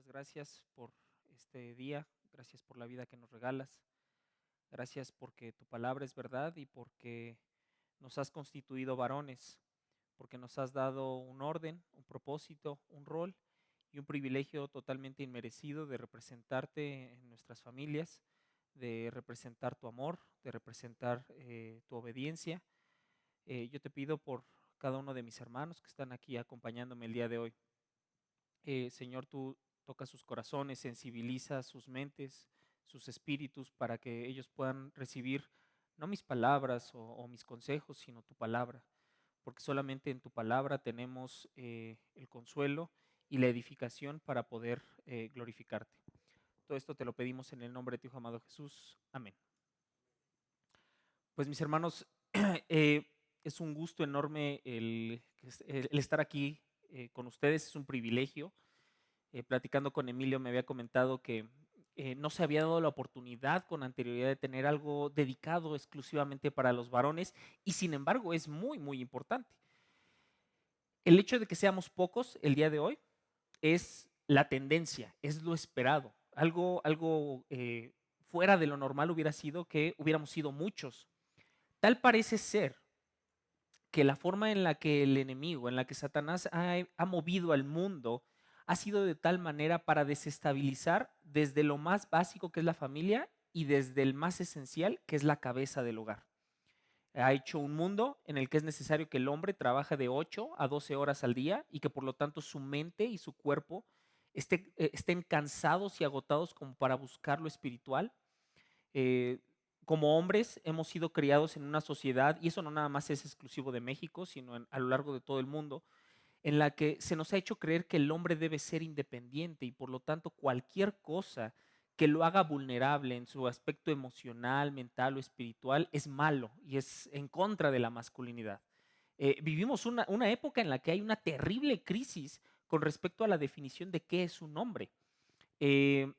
gracias por este día, gracias por la vida que nos regalas, gracias porque tu palabra es verdad y porque nos has constituido varones, porque nos has dado un orden, un propósito, un rol y un privilegio totalmente inmerecido de representarte en nuestras familias, de representar tu amor, de representar tu obediencia. Yo te pido por cada uno de mis hermanos que están aquí acompañándome el día de hoy. Señor, tú toca sus corazones, sensibiliza sus mentes, sus espíritus, para que ellos puedan recibir no mis palabras o mis consejos, sino tu palabra, porque solamente en tu palabra tenemos el consuelo y la edificación para poder glorificarte. Todo esto te lo pedimos en el nombre de tu Hijo amado Jesús. Amén. Pues mis hermanos, eh, es un gusto enorme el estar aquí con ustedes, es un privilegio. Platicando con Emilio me había comentado que no se había dado la oportunidad con anterioridad de tener algo dedicado exclusivamente para los varones y sin embargo es muy, muy importante. El hecho de que seamos pocos el día de hoy es la tendencia, es lo esperado. Algo fuera de lo normal hubiera sido que hubiéramos sido muchos. Tal parece ser que la forma en la que el enemigo, en la que Satanás ha movido al mundo, ha sido de tal manera para desestabilizar desde lo más básico que es la familia y desde el más esencial que es la cabeza del hogar. Ha hecho un mundo en el que es necesario que el hombre trabaje de 8 a 12 horas al día y que por lo tanto su mente y su cuerpo estén cansados y agotados como para buscar lo espiritual. eh, Como hombres hemos sido criados en una sociedad, y eso no nada más es exclusivo de México, sino a lo largo de todo el mundo, en la que se nos ha hecho creer que el hombre debe ser independiente y por lo tanto cualquier cosa que lo haga vulnerable en su aspecto emocional, mental o espiritual es malo y es en contra de la masculinidad. Vivimos una época en la que hay una terrible crisis con respecto a la definición de qué es un hombre. Eh,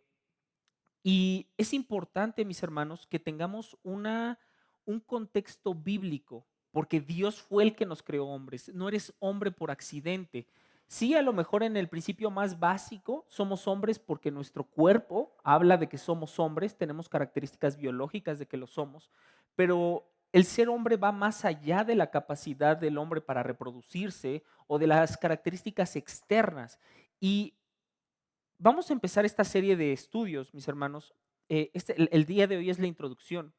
y es importante, mis hermanos, que tengamos un contexto bíblico, porque Dios fue el que nos creó hombres. No eres hombre por accidente. Sí, a lo mejor en el principio más básico somos hombres porque nuestro cuerpo habla de que somos hombres, tenemos características biológicas de que lo somos, pero el ser hombre va más allá de la capacidad del hombre para reproducirse o de las características externas. Y vamos a empezar esta serie de estudios, mis hermanos. El día de hoy es la introducción,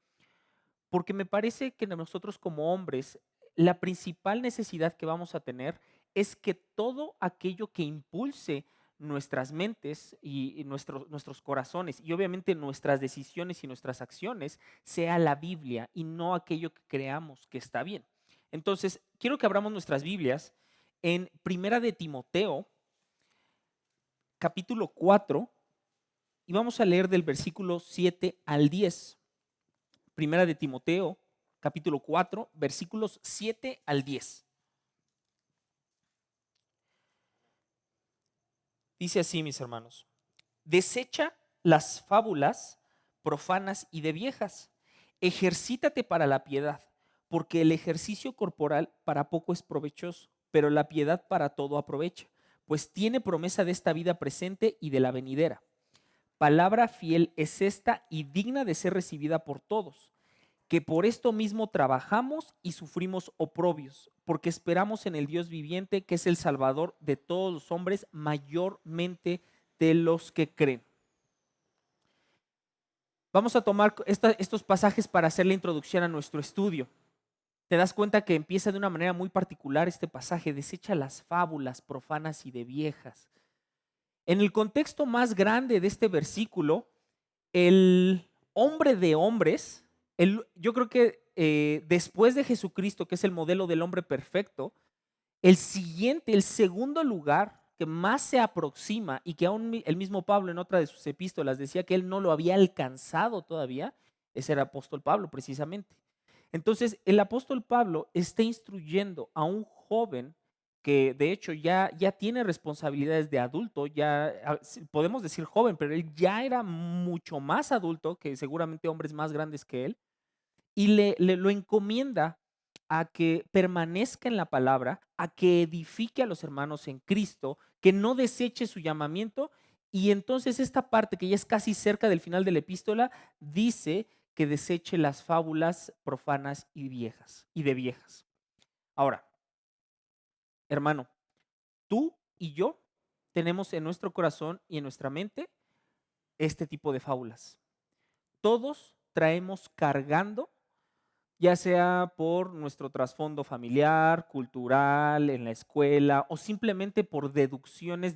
porque me parece que nosotros como hombres, la principal necesidad que vamos a tener es que todo aquello que impulse nuestras mentes y nuestros corazones y obviamente nuestras decisiones y nuestras acciones sea la Biblia y no aquello que creamos que está bien. Entonces, quiero que abramos nuestras Biblias en Primera de Timoteo, capítulo 4. Y vamos a leer del versículo 7 al 10. Primera de Timoteo, capítulo 4, versículos 7 al 10. Dice así, mis hermanos: desecha las fábulas profanas y de viejas. Ejercítate para la piedad, porque el ejercicio corporal para poco es provechoso, pero la piedad para todo aprovecha, pues tiene promesa de esta vida presente y de la venidera. Palabra fiel es esta y digna de ser recibida por todos, que por esto mismo trabajamos y sufrimos oprobios, porque esperamos en el Dios viviente, que es el Salvador de todos los hombres, mayormente de los que creen. Vamos a tomar estos pasajes para hacer la introducción a nuestro estudio. Te das cuenta que empieza de una manera muy particular este pasaje: desecha las fábulas profanas y de viejas. En el contexto más grande de este versículo, el hombre de hombres, yo creo que después de Jesucristo, que es el modelo del hombre perfecto, el segundo lugar que más se aproxima y que aún el mismo Pablo en otra de sus epístolas decía que él no lo había alcanzado todavía, ese era el apóstol Pablo precisamente. Entonces, el apóstol Pablo está instruyendo a un joven que de hecho ya tiene responsabilidades de adulto, podemos decir joven, pero él ya era mucho más adulto que seguramente hombres más grandes que él, y le lo encomienda a que permanezca en la palabra, a que edifique a los hermanos en Cristo, que no deseche su llamamiento Y entonces esta parte que ya es casi cerca del final de la epístola dice que deseche las fábulas profanas y viejas y de viejas. Ahora, hermano, tú y yo tenemos en nuestro corazón y en nuestra mente este tipo de fábulas. Todos traemos cargando, ya sea por nuestro trasfondo familiar, cultural, en la escuela o simplemente por deducciones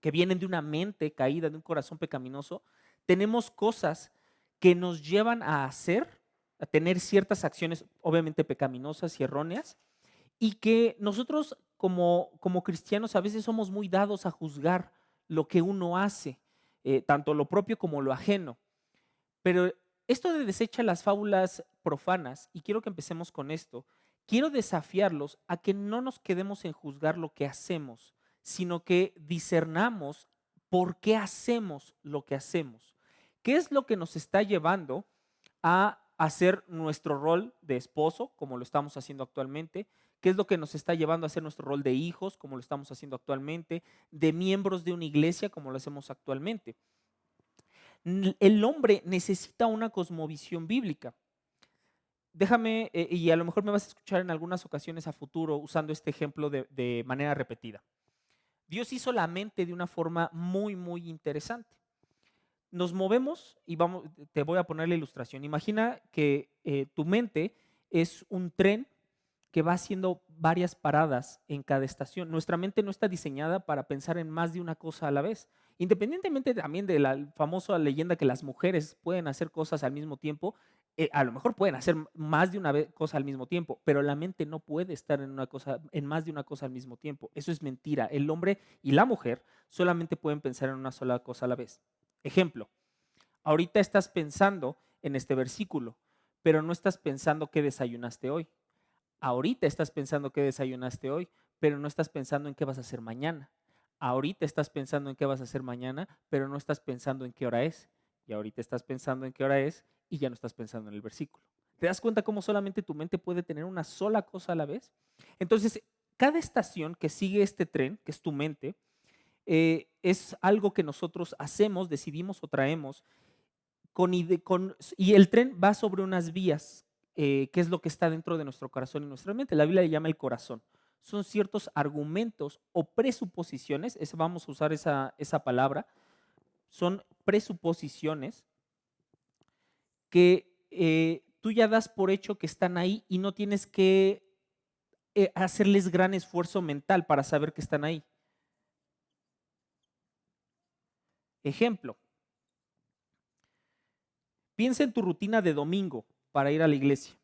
que vienen de una mente caída, de un corazón pecaminoso, tenemos cosas que nos llevan a hacer, a tener ciertas acciones obviamente pecaminosas y erróneas, y que nosotros como cristianos a veces somos muy dados a juzgar lo que uno hace, tanto lo propio como lo ajeno. Pero esto de desecha las fábulas profanas, y quiero que empecemos con esto, quiero desafiarlos a que no nos quedemos en juzgar lo que hacemos, sino que discernamos por qué hacemos lo que hacemos. ¿Qué es lo que nos está llevando a hacer nuestro rol de esposo, como lo estamos haciendo actualmente? ¿Qué es lo que nos está llevando a hacer nuestro rol de hijos, como lo estamos haciendo actualmente? De miembros de una iglesia, como lo hacemos actualmente. El hombre necesita una cosmovisión bíblica. Déjame, y a lo mejor me vas a escuchar en algunas ocasiones a futuro usando este ejemplo de manera repetida. Dios hizo la mente de una forma muy, muy interesante. Nos movemos y vamos, te voy a poner la ilustración. Imagina que tu mente es un tren que va haciendo varias paradas en cada estación. Nuestra mente no está diseñada para pensar en más de una cosa a la vez. Independientemente también de la famosa leyenda que las mujeres pueden hacer cosas al mismo tiempo, a lo mejor pueden hacer más de una cosa al mismo tiempo, pero la mente no puede estar en más de una cosa al mismo tiempo. Eso es mentira. El hombre y la mujer solamente pueden pensar en una sola cosa a la vez. Ejemplo, ahorita estás pensando en este versículo, pero no estás pensando qué desayunaste hoy. Ahorita estás pensando qué desayunaste hoy, pero no estás pensando en qué vas a hacer mañana. Ahorita estás pensando en qué vas a hacer mañana, pero no estás pensando en qué hora es. Y ahorita estás pensando en qué hora es y ya no estás pensando en el versículo. ¿Te das cuenta cómo solamente tu mente puede tener una sola cosa a la vez? Entonces, cada estación que sigue este tren, que es tu mente, es algo que nosotros hacemos, decidimos o traemos y el tren va sobre unas vías, que es lo que está dentro de nuestro corazón y nuestra mente. La Biblia le llama el corazón. Son ciertos argumentos o presuposiciones, vamos a usar esa palabra, son presuposiciones que tú ya das por hecho que están ahí y no tienes que hacerles gran esfuerzo mental para saber que están ahí. Ejemplo, piensa en tu rutina de domingo para ir a la iglesia.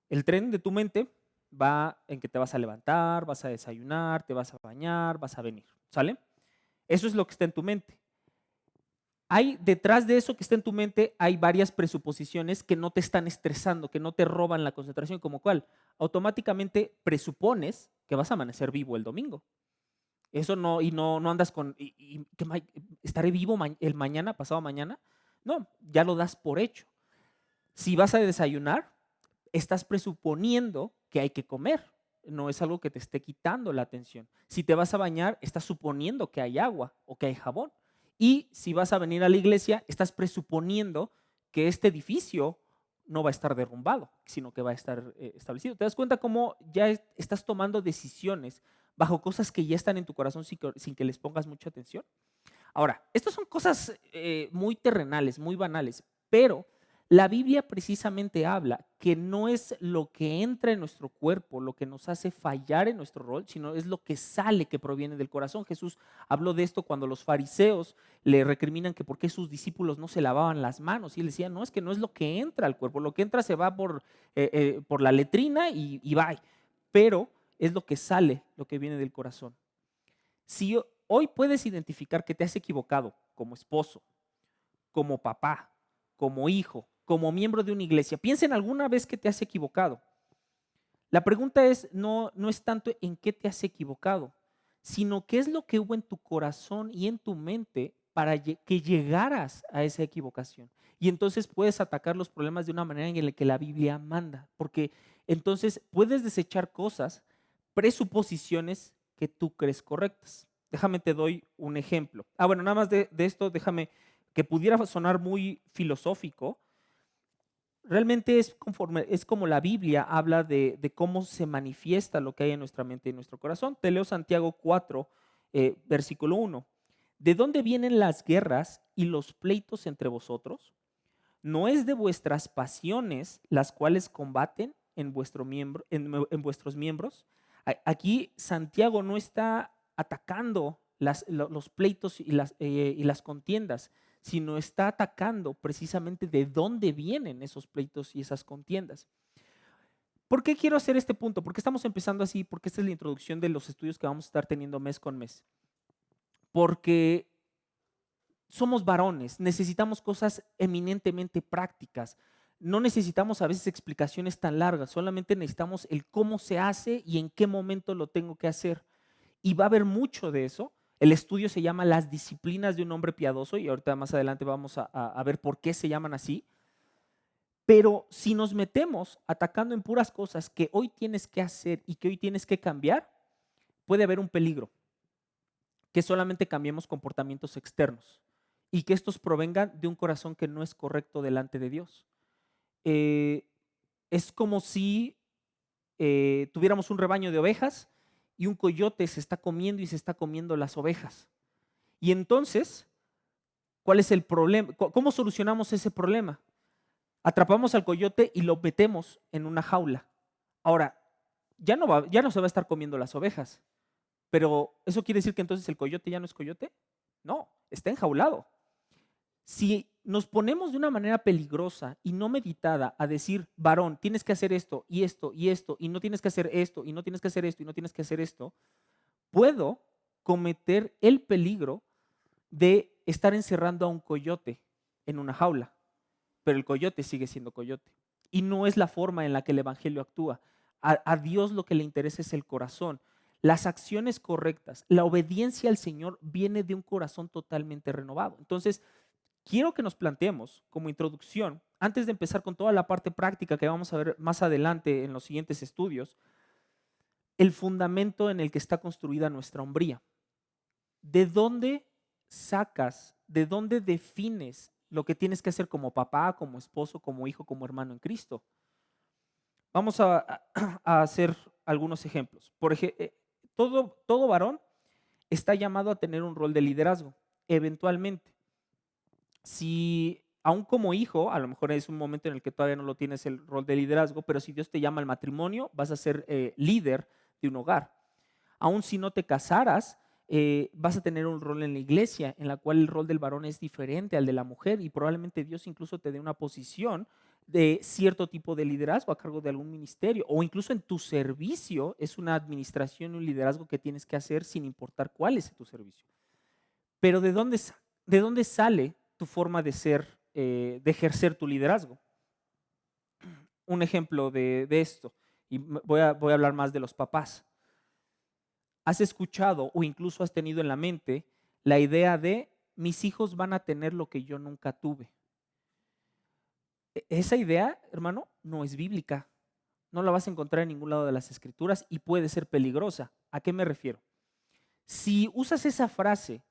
El tren de tu mente va en que te vas a levantar, vas a desayunar, te vas a bañar, vas a venir, ¿sale? Eso es lo que está en tu mente. Hay detrás de eso que está en tu mente, hay varias presuposiciones que no te están estresando, que no te roban la concentración, como cuál. Automáticamente presupones que vas a amanecer vivo el domingo. Eso no, y no andas con, ¿estaré vivo el mañana, pasado mañana? No, ya lo das por hecho. Si vas a desayunar, estás presuponiendo que hay que comer. No es algo que te esté quitando la atención. Si te vas a bañar, estás suponiendo que hay agua o que hay jabón. Y si vas a venir a la iglesia, estás presuponiendo que este edificio no va a estar derrumbado, sino que va a estar establecido. ¿Te das cuenta cómo ya estás tomando decisiones bajo cosas que ya están en tu corazón sin que les pongas mucha atención? Ahora, estas son cosas muy terrenales, muy banales, pero la Biblia precisamente habla que no es lo que entra en nuestro cuerpo lo que nos hace fallar en nuestro rol, sino es lo que sale, que proviene del corazón. Jesús habló de esto cuando los fariseos le recriminan que por qué sus discípulos no se lavaban las manos. Y él decía, no, es que no es lo que entra al cuerpo, lo que entra se va por la letrina y va. Pero es lo que sale, lo que viene del corazón. Si hoy puedes identificar que te has equivocado como esposo, como papá, como hijo, como miembro de una iglesia, piensa en alguna vez que te has equivocado. La pregunta es, no es tanto en qué te has equivocado, sino qué es lo que hubo en tu corazón y en tu mente para que llegaras a esa equivocación. Y entonces puedes atacar los problemas de una manera en la que la Biblia manda, porque entonces puedes desechar cosas, presuposiciones que tú crees correctas. Déjame te doy un ejemplo. Bueno, nada más de esto, déjame, que pudiera sonar muy filosófico, realmente es como la Biblia habla de cómo se manifiesta lo que hay en nuestra mente y en nuestro corazón. Te leo Santiago 4, versículo 1. ¿De dónde vienen las guerras y los pleitos entre vosotros? ¿No es de vuestras pasiones las cuales combaten en vuestros miembros? Aquí Santiago no está atacando los pleitos y las contiendas, sino está atacando precisamente de dónde vienen esos pleitos y esas contiendas. ¿Por qué quiero hacer este punto? ¿Por qué estamos empezando así? Porque esta es la introducción de los estudios que vamos a estar teniendo mes con mes. Porque somos varones, necesitamos cosas eminentemente prácticas. No necesitamos a veces explicaciones tan largas, solamente necesitamos el cómo se hace y en qué momento lo tengo que hacer. Y va a haber mucho de eso. El estudio se llama Las disciplinas de un hombre piadoso y ahorita más adelante vamos a ver por qué se llaman así. Pero si nos metemos atacando en puras cosas que hoy tienes que hacer y que hoy tienes que cambiar, puede haber un peligro, que solamente cambiemos comportamientos externos y que estos provengan de un corazón que no es correcto delante de Dios. Es como si tuviéramos un rebaño de ovejas y un coyote se está comiendo y se está comiendo las ovejas. Y entonces, ¿cuál es el problema? ¿Cómo solucionamos ese problema? Atrapamos al coyote y lo metemos en una jaula. Ahora, ya no se va a estar comiendo las ovejas, pero ¿eso quiere decir que entonces el coyote ya no es coyote? No, está enjaulado. Si nos ponemos de una manera peligrosa y no meditada a decir, varón, tienes que hacer esto y esto y esto, y no tienes que hacer esto y no tienes que hacer esto y no tienes que hacer esto, puedo cometer el peligro de estar encerrando a un coyote en una jaula, pero el coyote sigue siendo coyote. Y no es la forma en la que el Evangelio actúa. A Dios lo que le interesa es el corazón. Las acciones correctas, la obediencia al Señor viene de un corazón totalmente renovado. Entonces, quiero que nos planteemos como introducción, antes de empezar con toda la parte práctica que vamos a ver más adelante en los siguientes estudios, el fundamento en el que está construida nuestra hombría. ¿De dónde sacas, de dónde defines lo que tienes que hacer como papá, como esposo, como hijo, como hermano en Cristo? Vamos a hacer algunos ejemplos. Por ejemplo, todo varón está llamado a tener un rol de liderazgo, eventualmente. Si aún como hijo, a lo mejor es un momento en el que todavía no lo tienes el rol de liderazgo, pero si Dios te llama al matrimonio, vas a ser líder de un hogar. Aún si no te casaras, vas a tener un rol en la iglesia en la cual el rol del varón es diferente al de la mujer y probablemente Dios incluso te dé una posición de cierto tipo de liderazgo a cargo de algún ministerio o incluso en tu servicio es una administración y un liderazgo que tienes que hacer sin importar cuál es tu servicio. Pero de dónde sale tu forma de ser, de ejercer tu liderazgo? Un ejemplo de esto, y voy a hablar más de los papás. ¿Has escuchado o incluso has tenido en la mente la idea de mis hijos van a tener lo que yo nunca tuve? Esa idea, hermano, no es bíblica. No la vas a encontrar en ningún lado de las escrituras y puede ser peligrosa. ¿A qué me refiero? Si usas esa frase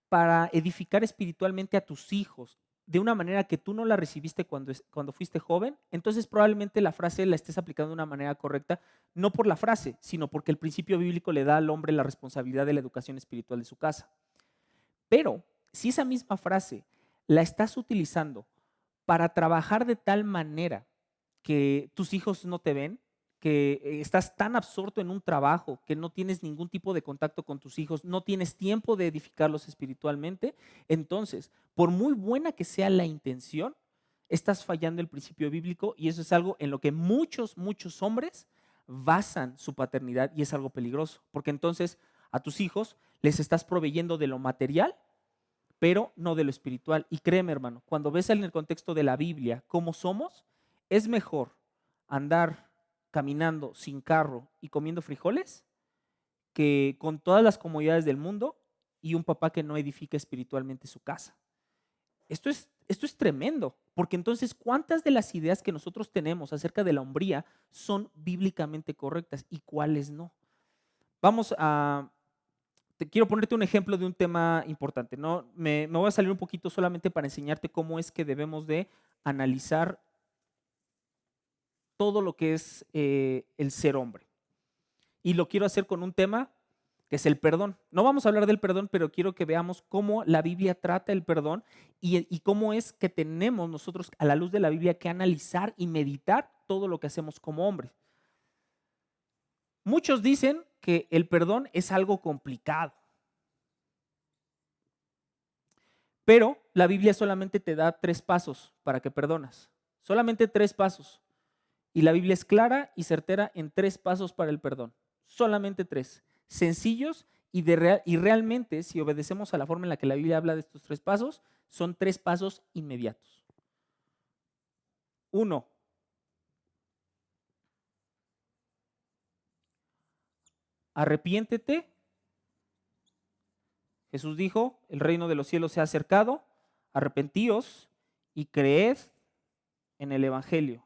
para edificar espiritualmente a tus hijos de una manera que tú no la recibiste cuando fuiste joven, entonces probablemente la frase la estés aplicando de una manera correcta, no por la frase, sino porque el principio bíblico le da al hombre la responsabilidad de la educación espiritual de su casa. Pero si esa misma frase la estás utilizando para trabajar de tal manera que tus hijos no te ven, que estás tan absorto en un trabajo que no tienes ningún tipo de contacto con tus hijos, no tienes tiempo de edificarlos espiritualmente, entonces, por muy buena que sea la intención, estás fallando el principio bíblico y eso es algo en lo que muchos hombres basan su paternidad y es algo peligroso, porque entonces a tus hijos les estás proveyendo de lo material, pero no de lo espiritual. Y créeme, hermano, cuando ves en el contexto de la Biblia cómo somos, es mejor andar caminando sin carro y comiendo frijoles que con todas las comodidades del mundo y un papá que no edifica espiritualmente su casa. Esto es tremendo, porque entonces, ¿cuántas de las ideas que nosotros tenemos acerca de la hombría son bíblicamente correctas y cuáles no? Vamos a quiero ponerte un ejemplo de un tema importante. ¿No? Me voy a salir un poquito solamente para enseñarte cómo es que debemos de analizar todo lo que es el ser hombre. Y lo quiero hacer con un tema que es el perdón. No vamos a hablar del perdón, pero quiero que veamos cómo la Biblia trata el perdón y cómo es que tenemos nosotros a la luz de la Biblia que analizar y meditar todo lo que hacemos como hombres. Muchos dicen que el perdón es algo complicado, pero la Biblia solamente te da 3 pasos para que perdonas. Solamente 3 pasos. Y la Biblia es clara y certera en 3 pasos para el perdón. Solamente 3. Sencillos y realmente, si obedecemos a la forma en la que la Biblia habla de estos 3 pasos, son 3 pasos inmediatos. 1. Arrepiéntete. Jesús dijo, el reino de los cielos se ha acercado, arrepentíos y creed en el Evangelio.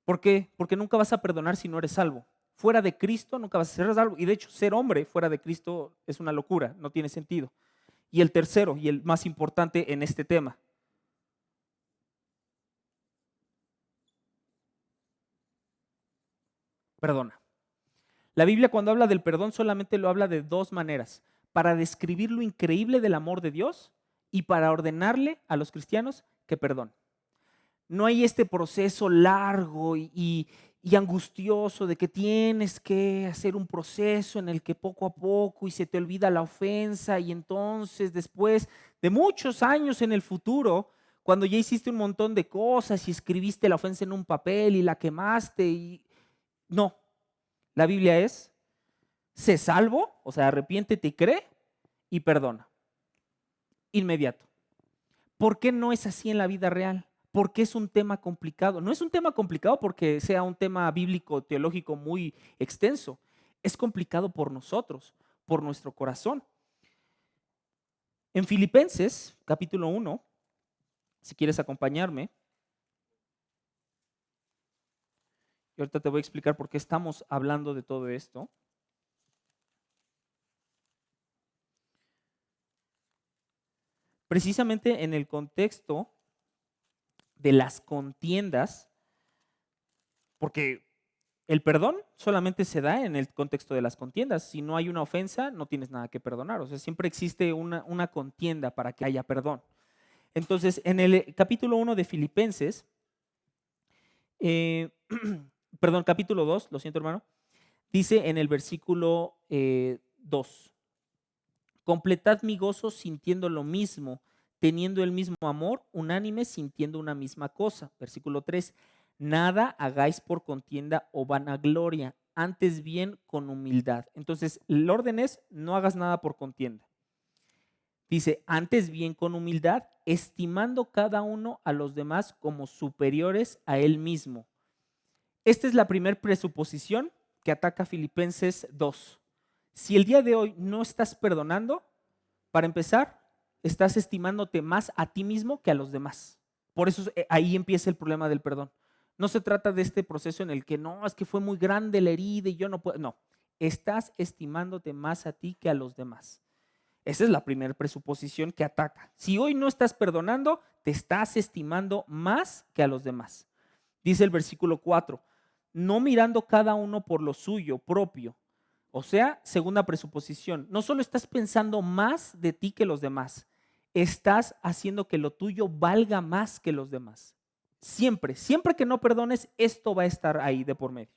¿Por qué? Porque nunca vas a perdonar si no eres salvo. Fuera de Cristo nunca vas a ser salvo. Y de hecho, ser hombre fuera de Cristo es una locura, no tiene sentido. Y el tercero, y el más importante en este tema. Perdona. La Biblia cuando habla del perdón solamente lo habla de 2 maneras. Para describir lo increíble del amor de Dios y para ordenarle a los cristianos que perdonen. No hay este proceso largo y angustioso de que tienes que hacer un proceso en el que poco a poco y se te olvida la ofensa y entonces después de muchos años en el futuro, cuando ya hiciste un montón de cosas y escribiste la ofensa en un papel y la quemaste y no, la Biblia es, sé salvo, o sea, arrepiéntete y cree y perdona, inmediato. ¿Por qué no es así en la vida real? Porque es un tema complicado. No es un tema complicado porque sea un tema bíblico, teológico muy extenso. Es complicado por nosotros, por nuestro corazón. En Filipenses, capítulo 1, si quieres acompañarme, y ahorita te voy a explicar por qué estamos hablando de todo esto. Precisamente en el contexto de las contiendas, porque el perdón solamente se da en el contexto de las contiendas. Si no hay una ofensa, no tienes nada que perdonar. O sea, siempre existe una contienda para que haya perdón. Entonces, en el capítulo 1 de Filipenses, perdón, capítulo 2, lo siento hermano, dice en el versículo 2, completad mi gozo sintiendo lo mismo, teniendo el mismo amor, unánime, sintiendo una misma cosa. Versículo 3, nada hagáis por contienda o vanagloria, antes bien con humildad. Entonces, el orden es, no hagas nada por contienda. Dice, antes bien con humildad, estimando cada uno a los demás como superiores a él mismo. Esta es la primera presuposición que ataca Filipenses 2. Si el día de hoy no estás perdonando, para empezar, estás estimándote más a ti mismo que a los demás. Por eso ahí empieza el problema del perdón. No se trata de este proceso en el que no, es que fue muy grande la herida y yo no puedo. No, estás estimándote más a ti que a los demás. Esa es la primera presuposición que ataca. Si hoy no estás perdonando, te estás estimando más que a los demás. Dice el versículo 4, no mirando cada uno por lo suyo propio. O sea, segunda presuposición, no solo estás pensando más de ti que los demás, estás haciendo que lo tuyo valga más que los demás. Siempre, siempre que no perdones, esto va a estar ahí de por medio.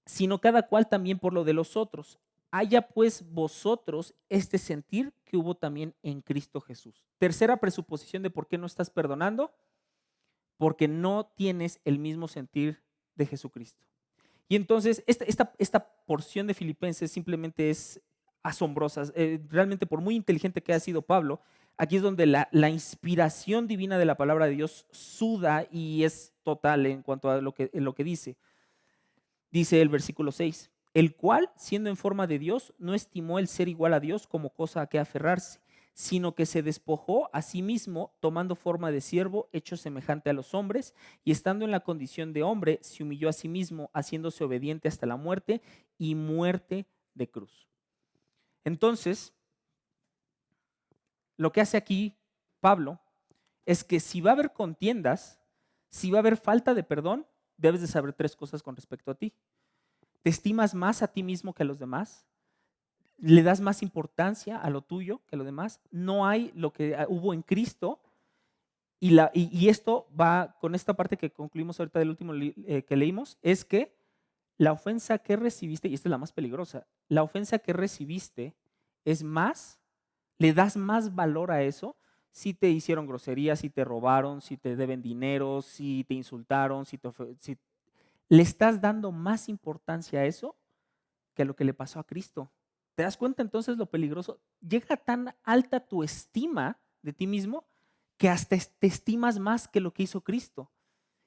Sino cada cual también por lo de los otros. Haya pues vosotros este sentir que hubo también en Cristo Jesús. Tercera presuposición de por qué no estás perdonando, porque no tienes el mismo sentir de Jesucristo. Y entonces esta porción de Filipenses simplemente es asombrosa. Realmente por muy inteligente que haya sido Pablo, aquí es donde la inspiración divina de la palabra de Dios suda y es total en cuanto a lo que dice. Dice el versículo 6, el cual, siendo en forma de Dios, no estimó el ser igual a Dios como cosa a que aferrarse, sino que se despojó a sí mismo, tomando forma de siervo, hecho semejante a los hombres, y estando en la condición de hombre, se humilló a sí mismo, haciéndose obediente hasta la muerte y muerte de cruz. Entonces, lo que hace aquí Pablo es que si va a haber contiendas, si va a haber falta de perdón, debes de saber 3 cosas con respecto a ti. ¿Te estimas más a ti mismo que a los demás? ¿Le das más importancia a lo tuyo que a lo demás? No hay lo que hubo en Cristo. Y esto va con esta parte que concluimos ahorita del último que leímos, es que la ofensa que recibiste, y esta es la más peligrosa, la ofensa que recibiste es más, le das más valor a eso si te hicieron groserías, si te robaron, si te deben dinero, si te insultaron, si le estás dando más importancia a eso que a lo que le pasó a Cristo. ¿Te das cuenta entonces lo peligroso? Llega tan alta tu estima de ti mismo que hasta te estimas más que lo que hizo Cristo.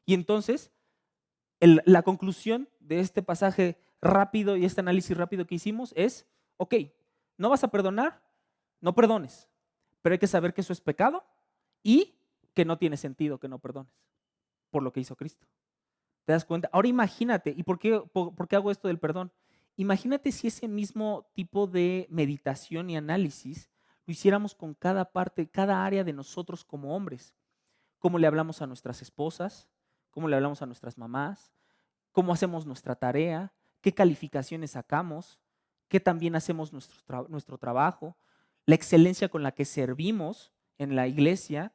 Y entonces, la conclusión de este pasaje rápido y este análisis rápido que hicimos es, ok, no vas a perdonar, no perdones, pero hay que saber que eso es pecado y que no tiene sentido que no perdones por lo que hizo Cristo. ¿Te das cuenta? Ahora imagínate, ¿y por qué hago esto del perdón? Imagínate si ese mismo tipo de meditación y análisis lo hiciéramos con cada parte, cada área de nosotros como hombres. Cómo le hablamos a nuestras esposas, cómo le hablamos a nuestras mamás, cómo hacemos nuestra tarea, qué calificaciones sacamos, qué también hacemos nuestro trabajo, la excelencia con la que servimos en la iglesia,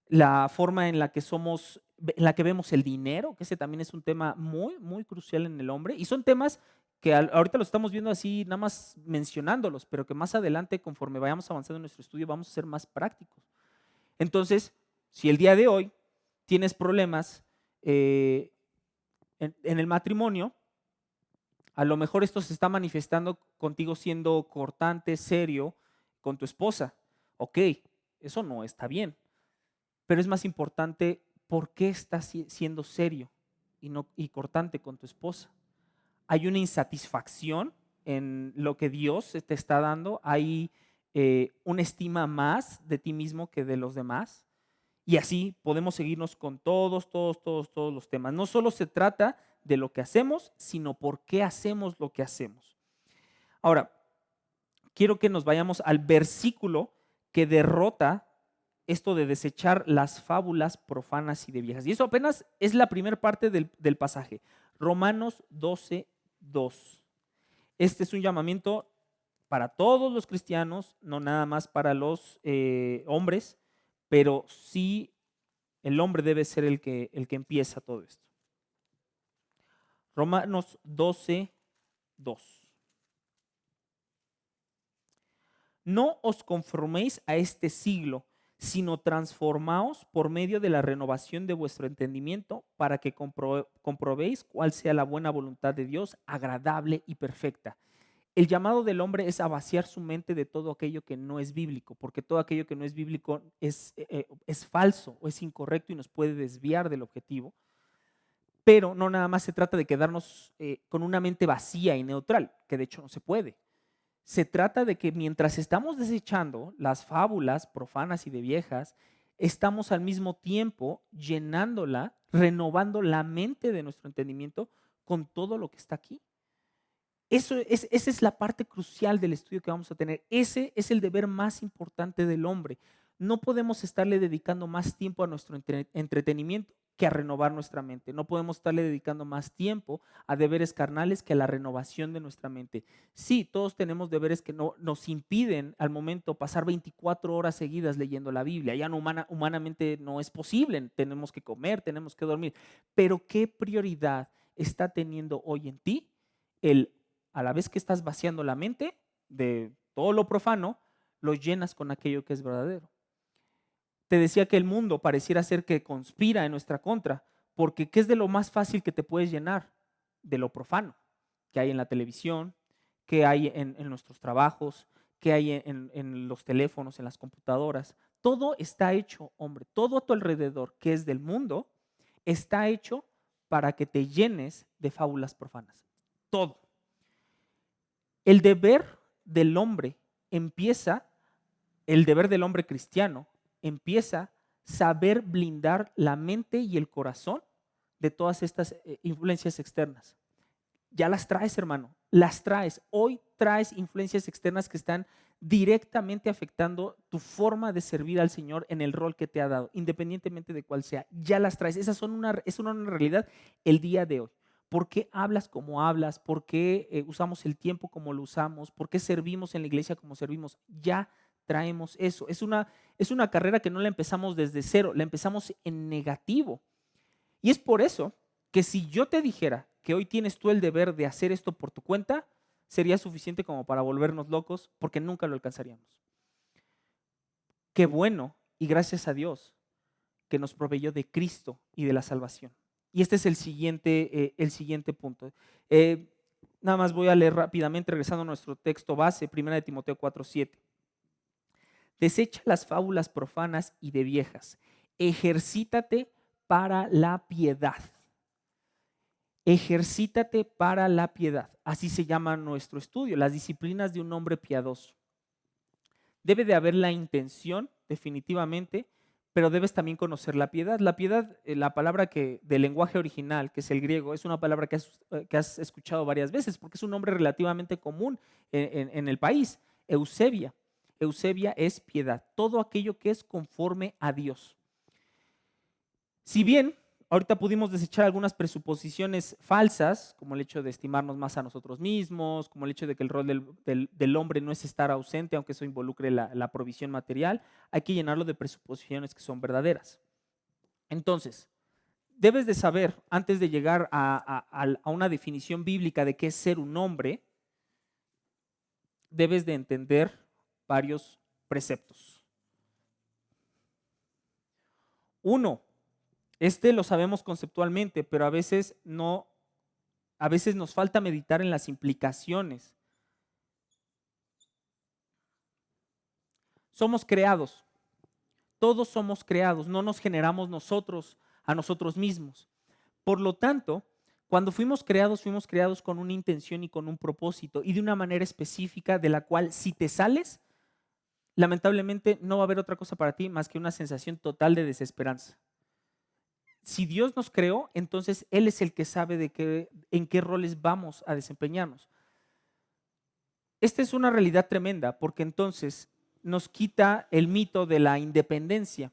la forma en la que somos, en la que vemos el dinero, que ese también es un tema muy, muy crucial en el hombre. Y son temas que ahorita los estamos viendo así, nada más mencionándolos, pero que más adelante, conforme vayamos avanzando en nuestro estudio, vamos a ser más prácticos. Entonces, si el día de hoy tienes problemas en el matrimonio, a lo mejor esto se está manifestando contigo siendo cortante, serio, con tu esposa. Ok, eso no está bien. Pero es más importante por qué estás siendo serio y cortante con tu esposa. Hay una insatisfacción en lo que Dios te está dando. Hay una estima más de ti mismo que de los demás. Y así podemos seguirnos con todos los temas. No solo se trata de lo que hacemos, sino por qué hacemos lo que hacemos. Ahora, quiero que nos vayamos al versículo que derrota esto de desechar las fábulas profanas y de viejas. Y eso apenas es la primera parte del pasaje. Romanos 12:2. Este es un llamamiento para todos los cristianos, no nada más para los hombres, pero sí el hombre debe ser el que empieza todo esto. Romanos 12:2. No os conforméis a este siglo, sino transformaos por medio de la renovación de vuestro entendimiento para que comprobéis cuál sea la buena voluntad de Dios, agradable y perfecta. El llamado del hombre es a vaciar su mente de todo aquello que no es bíblico, porque todo aquello que no es bíblico es falso o es incorrecto y nos puede desviar del objetivo. Pero no nada más se trata de quedarnos con una mente vacía y neutral, que de hecho no se puede. Se trata de que mientras estamos desechando las fábulas profanas y de viejas, estamos al mismo tiempo llenándola, renovando la mente de nuestro entendimiento con todo lo que está aquí. Esa es la parte crucial del estudio que vamos a tener. Ese es el deber más importante del hombre. No podemos estarle dedicando más tiempo a nuestro entretenimiento que a renovar nuestra mente. No podemos estarle dedicando más tiempo a deberes carnales que a la renovación de nuestra mente. Sí, todos tenemos deberes que no nos impiden al momento pasar 24 horas seguidas leyendo la Biblia. Ya no humanamente no es posible. Tenemos que comer, tenemos que dormir. Pero ¿qué prioridad está teniendo hoy en ti a la vez que estás vaciando la mente de todo lo profano, lo llenas con aquello que es verdadero? Te decía que el mundo pareciera ser que conspira en nuestra contra, porque ¿qué es de lo más fácil que te puedes llenar? De lo profano, que hay en la televisión, que hay en nuestros trabajos, que hay en los teléfonos, en las computadoras. Todo está hecho, hombre, todo a tu alrededor que es del mundo, está hecho para que te llenes de fábulas profanas. Todo. El deber del hombre el deber del hombre cristiano empieza saber blindar la mente y el corazón de todas estas influencias externas. Ya las traes, hermano. las traes. Hoy traes influencias externas que están directamente afectando tu forma de servir al Señor en el rol que te ha dado, independientemente de cuál sea. Ya las traes. Es una realidad el día de hoy. ¿Por qué hablas como hablas? ¿Por qué usamos el tiempo como lo usamos? ¿Por qué servimos en la iglesia como servimos? Ya traemos eso. Es una carrera que no la empezamos desde cero, la empezamos en negativo. Y es por eso que si yo te dijera que hoy tienes tú el deber de hacer esto por tu cuenta, sería suficiente como para volvernos locos, porque nunca lo alcanzaríamos. Qué bueno y gracias a Dios que nos proveyó de Cristo y de la salvación. Y este es el siguiente punto. Nada más voy a leer rápidamente, regresando a nuestro texto base, 1 Timoteo 4:7. Desecha las fábulas profanas y de viejas. Ejercítate para la piedad. Ejercítate para la piedad. Así se llama nuestro estudio, las disciplinas de un hombre piadoso. Debe de haber la intención, definitivamente, pero debes también conocer la piedad. La piedad, la palabra del lenguaje original, que es el griego, es una palabra que has escuchado varias veces, porque es un nombre relativamente común en el país. Eusebia. Eusebia es piedad, todo aquello que es conforme a Dios. Si bien ahorita pudimos desechar algunas presuposiciones falsas, como el hecho de estimarnos más a nosotros mismos, como el hecho de que el rol del hombre no es estar ausente, aunque eso involucre la provisión material, hay que llenarlo de presuposiciones que son verdaderas. Entonces, debes de saber, antes de llegar a una definición bíblica de qué es ser un hombre, debes de entender varios preceptos. Uno, lo sabemos conceptualmente, pero a veces nos falta meditar en las implicaciones. Somos creados, todos somos creados, no nos generamos nosotros a nosotros mismos. Por lo tanto, cuando fuimos creados con una intención y con un propósito y de una manera específica de la cual si te sales, lamentablemente no va a haber otra cosa para ti más que una sensación total de desesperanza. Si Dios nos creó, entonces Él es el que sabe en qué roles vamos a desempeñarnos. Esta es una realidad tremenda porque entonces nos quita el mito de la independencia.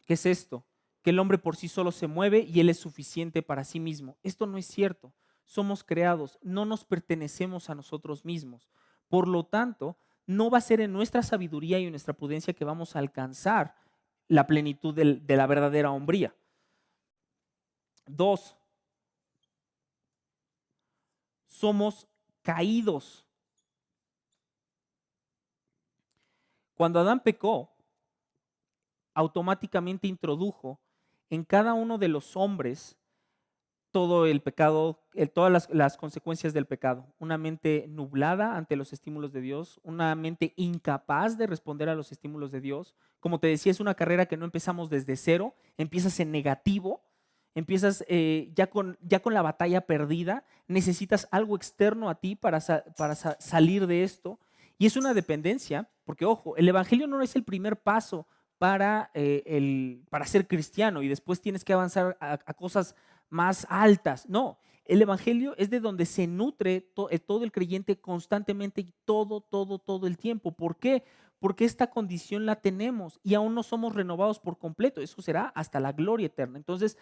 ¿Qué es esto? Que el hombre por sí solo se mueve y él es suficiente para sí mismo. Esto no es cierto. Somos creados, no nos pertenecemos a nosotros mismos. Por lo tanto, no va a ser en nuestra sabiduría y en nuestra prudencia que vamos a alcanzar la plenitud de la verdadera hombría. 2, somos caídos. Cuando Adán pecó, automáticamente introdujo en cada uno de los hombres todo el pecado, todas las consecuencias del pecado. Una mente nublada ante los estímulos de Dios, una mente incapaz de responder a los estímulos de Dios. Como te decía, es una carrera que no empezamos desde cero, empiezas en negativo, empiezas ya con la batalla perdida, necesitas algo externo a ti para salir de esto. Y es una dependencia, porque ojo, el evangelio no es el primer paso para ser cristiano y después tienes que avanzar a cosas más altas. No, el evangelio es de donde se nutre todo el creyente constantemente y todo el tiempo. ¿Por qué? Porque esta condición la tenemos y aún no somos renovados por completo. Eso será hasta la gloria eterna. Entonces,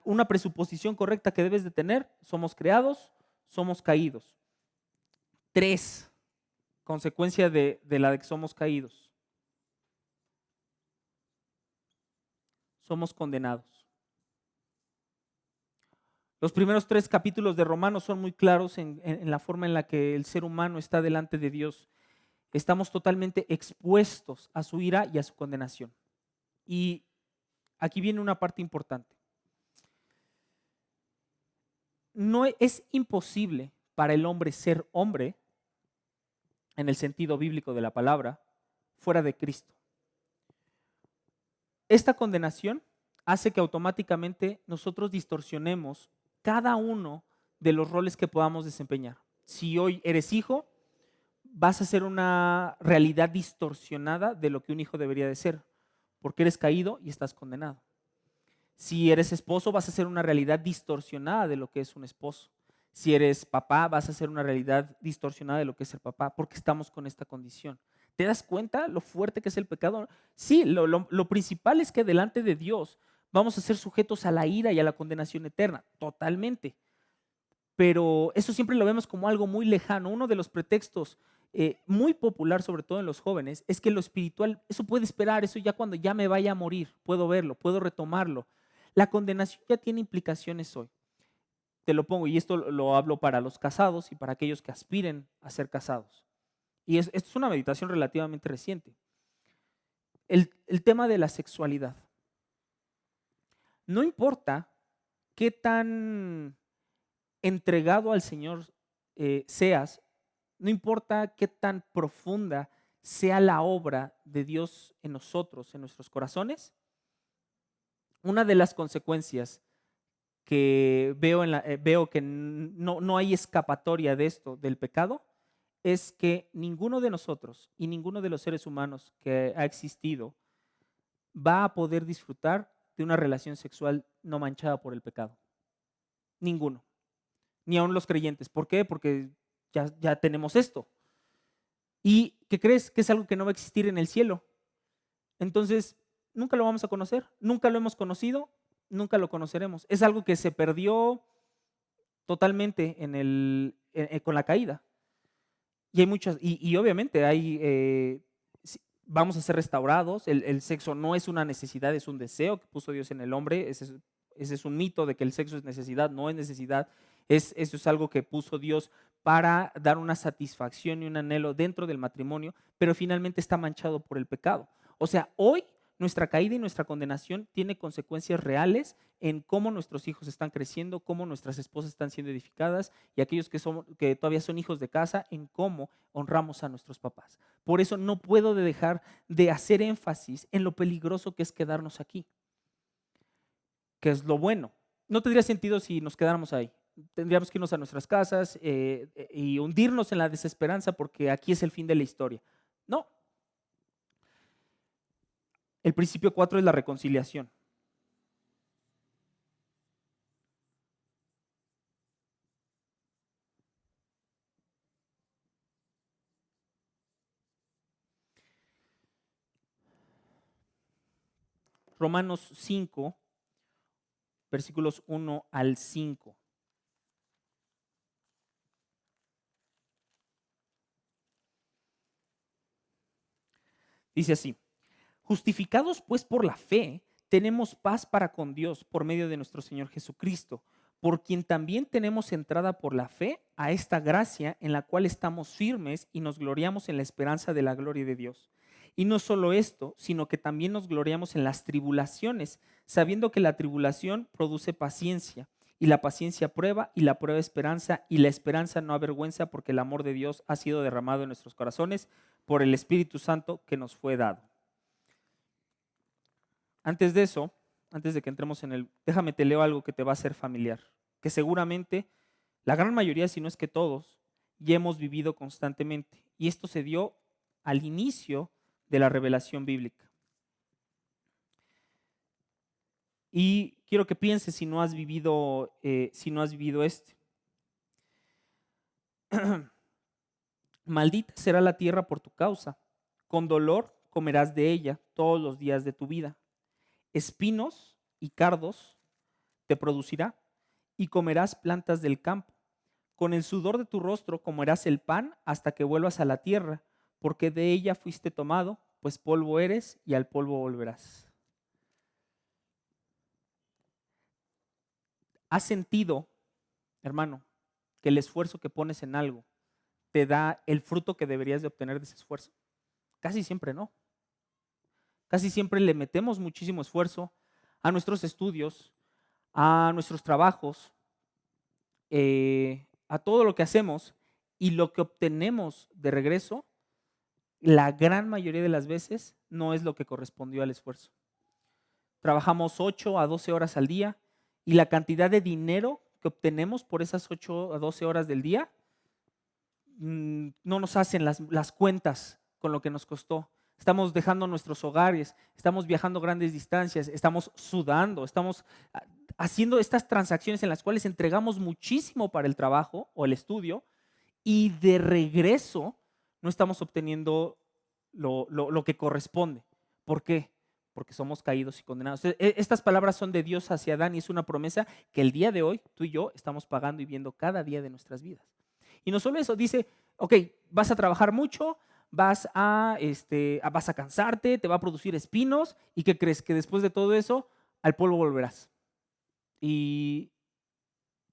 una presuposición correcta que debes de tener: somos creados, somos caídos. 3, consecuencia de la de que somos caídos: somos condenados. Los primeros 3 capítulos de Romanos son muy claros en la forma en la que el ser humano está delante de Dios. Estamos totalmente expuestos a su ira y a su condenación. Y aquí viene una parte importante. No es imposible para el hombre ser hombre, en el sentido bíblico de la palabra, fuera de Cristo. Esta condenación hace que automáticamente nosotros distorsionemos cada uno de los roles que podamos desempeñar. Si hoy eres hijo, vas a ser una realidad distorsionada de lo que un hijo debería de ser, porque eres caído y estás condenado. Si eres esposo, vas a ser una realidad distorsionada de lo que es un esposo. Si eres papá, vas a ser una realidad distorsionada de lo que es ser papá, porque estamos con esta condición. ¿Te das cuenta lo fuerte que es el pecado? Sí, lo principal es que delante de Dios vamos a ser sujetos a la ira y a la condenación eterna, totalmente. Pero eso siempre lo vemos como algo muy lejano. Uno de los pretextos muy popular, sobre todo en los jóvenes, es que lo espiritual, eso puede esperar, eso ya cuando ya me vaya a morir, puedo verlo, puedo retomarlo. La condenación ya tiene implicaciones hoy. Te lo pongo, y esto lo hablo para los casados y para aquellos que aspiren a ser casados. Y esto es una meditación relativamente reciente. El tema de la sexualidad. No importa qué tan entregado al Señor seas, no importa qué tan profunda sea la obra de Dios en nosotros, en nuestros corazones, una de las consecuencias que veo que no hay escapatoria de esto, del pecado, es que ninguno de nosotros y ninguno de los seres humanos que ha existido va a poder disfrutar de una relación sexual no manchada por el pecado. Ninguno. Ni aun los creyentes. ¿Por qué? Porque ya tenemos esto. ¿Y qué crees? Que es algo que no va a existir en el cielo. Entonces, nunca lo vamos a conocer, nunca lo hemos conocido, nunca lo conoceremos. Es algo que se perdió totalmente con la caída. Y hay muchas, y obviamente vamos a ser restaurados. El sexo no es una necesidad, es un deseo que puso Dios en el hombre. Ese es un mito de que el sexo es necesidad, no es necesidad. Eso es algo que puso Dios para dar una satisfacción y un anhelo dentro del matrimonio, pero finalmente está manchado por el pecado. O sea, hoy nuestra caída y nuestra condenación tiene consecuencias reales en cómo nuestros hijos están creciendo, cómo nuestras esposas están siendo edificadas y aquellos que todavía son hijos de casa, en cómo honramos a nuestros papás. Por eso no puedo dejar de hacer énfasis en lo peligroso que es quedarnos aquí, que es lo bueno. No tendría sentido si nos quedáramos ahí. Tendríamos que irnos a nuestras casas y hundirnos en la desesperanza porque aquí es el fin de la historia. No. El principio 4 es la reconciliación. Romanos 5, versículos 1 al 5. Dice así: justificados pues por la fe, tenemos paz para con Dios por medio de nuestro Señor Jesucristo, por quien también tenemos entrada por la fe a esta gracia en la cual estamos firmes y nos gloriamos en la esperanza de la gloria de Dios. Y no solo esto, sino que también nos gloriamos en las tribulaciones, sabiendo que la tribulación produce paciencia, y la paciencia prueba, y la prueba esperanza, y la esperanza no avergüenza, porque el amor de Dios ha sido derramado en nuestros corazones por el Espíritu Santo que nos fue dado. Antes de eso, antes de que entremos déjame te leo algo que te va a ser familiar, que seguramente la gran mayoría, si no es que todos, ya hemos vivido constantemente. Y esto se dio al inicio de la revelación bíblica. Y quiero que pienses si no has vivido este. Maldita será la tierra por tu causa. Con dolor comerás de ella todos los días de tu vida. Espinos y cardos te producirá y comerás plantas del campo. Con el sudor de tu rostro comerás el pan hasta que vuelvas a la tierra, porque de ella fuiste tomado, pues polvo eres y al polvo volverás. ¿Has sentido, hermano, que el esfuerzo que pones en algo te da el fruto que deberías de obtener de ese esfuerzo? Casi siempre no. Casi siempre le metemos muchísimo esfuerzo a nuestros estudios, a nuestros trabajos, a todo lo que hacemos, y lo que obtenemos de regreso, la gran mayoría de las veces, no es lo que correspondió al esfuerzo. Trabajamos 8 a 12 horas al día y la cantidad de dinero que obtenemos por esas 8 a 12 horas del día no nos hacen las cuentas con lo que nos costó. Estamos dejando nuestros hogares, estamos viajando grandes distancias, estamos sudando, estamos haciendo estas transacciones en las cuales entregamos muchísimo para el trabajo o el estudio y de regreso no estamos obteniendo lo que corresponde. ¿Por qué? Porque somos caídos y condenados. Estas palabras son de Dios hacia Adán y es una promesa que el día de hoy tú y yo estamos pagando y viendo cada día de nuestras vidas. Y no solo eso, dice, ok, vas a trabajar mucho, vas a cansarte, te va a producir espinos y ¿qué crees? Que después de todo eso al polvo volverás y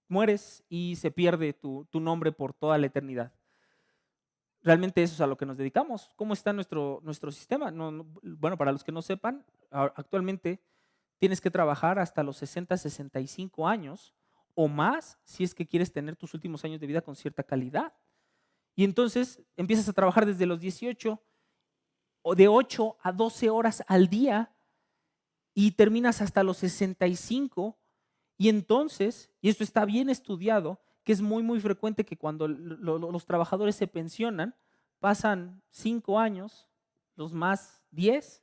mueres y se pierde tu nombre por toda la eternidad. Realmente eso es a lo que nos dedicamos. ¿Cómo está nuestro sistema? Bueno, para los que no sepan, actualmente tienes que trabajar hasta los 60, 65 años o más si es que quieres tener tus últimos años de vida con cierta calidad. Y entonces empiezas a trabajar desde los 18 o de 8 a 12 horas al día y terminas hasta los 65 y entonces, y esto está bien estudiado, que es muy, muy frecuente que cuando los trabajadores se pensionan, pasan 5 años, los más 10,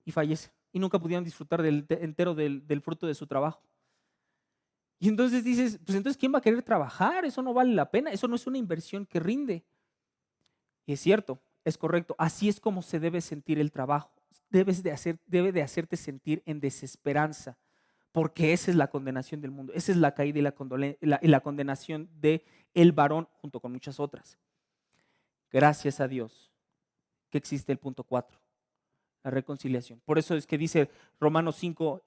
y fallecen. Y nunca pudieron disfrutar entero del fruto de su trabajo. Y entonces dices, pues entonces, ¿quién va a querer trabajar? Eso no vale la pena, eso no es una inversión que rinde. Y es cierto, es correcto, así es como se debe sentir el trabajo. Debe de hacerte sentir en desesperanza, porque esa es la condenación del mundo, esa es la caída y la condenación del varón junto con muchas otras. Gracias a Dios que existe el punto 4, la reconciliación. Por eso es que dice Romanos 5,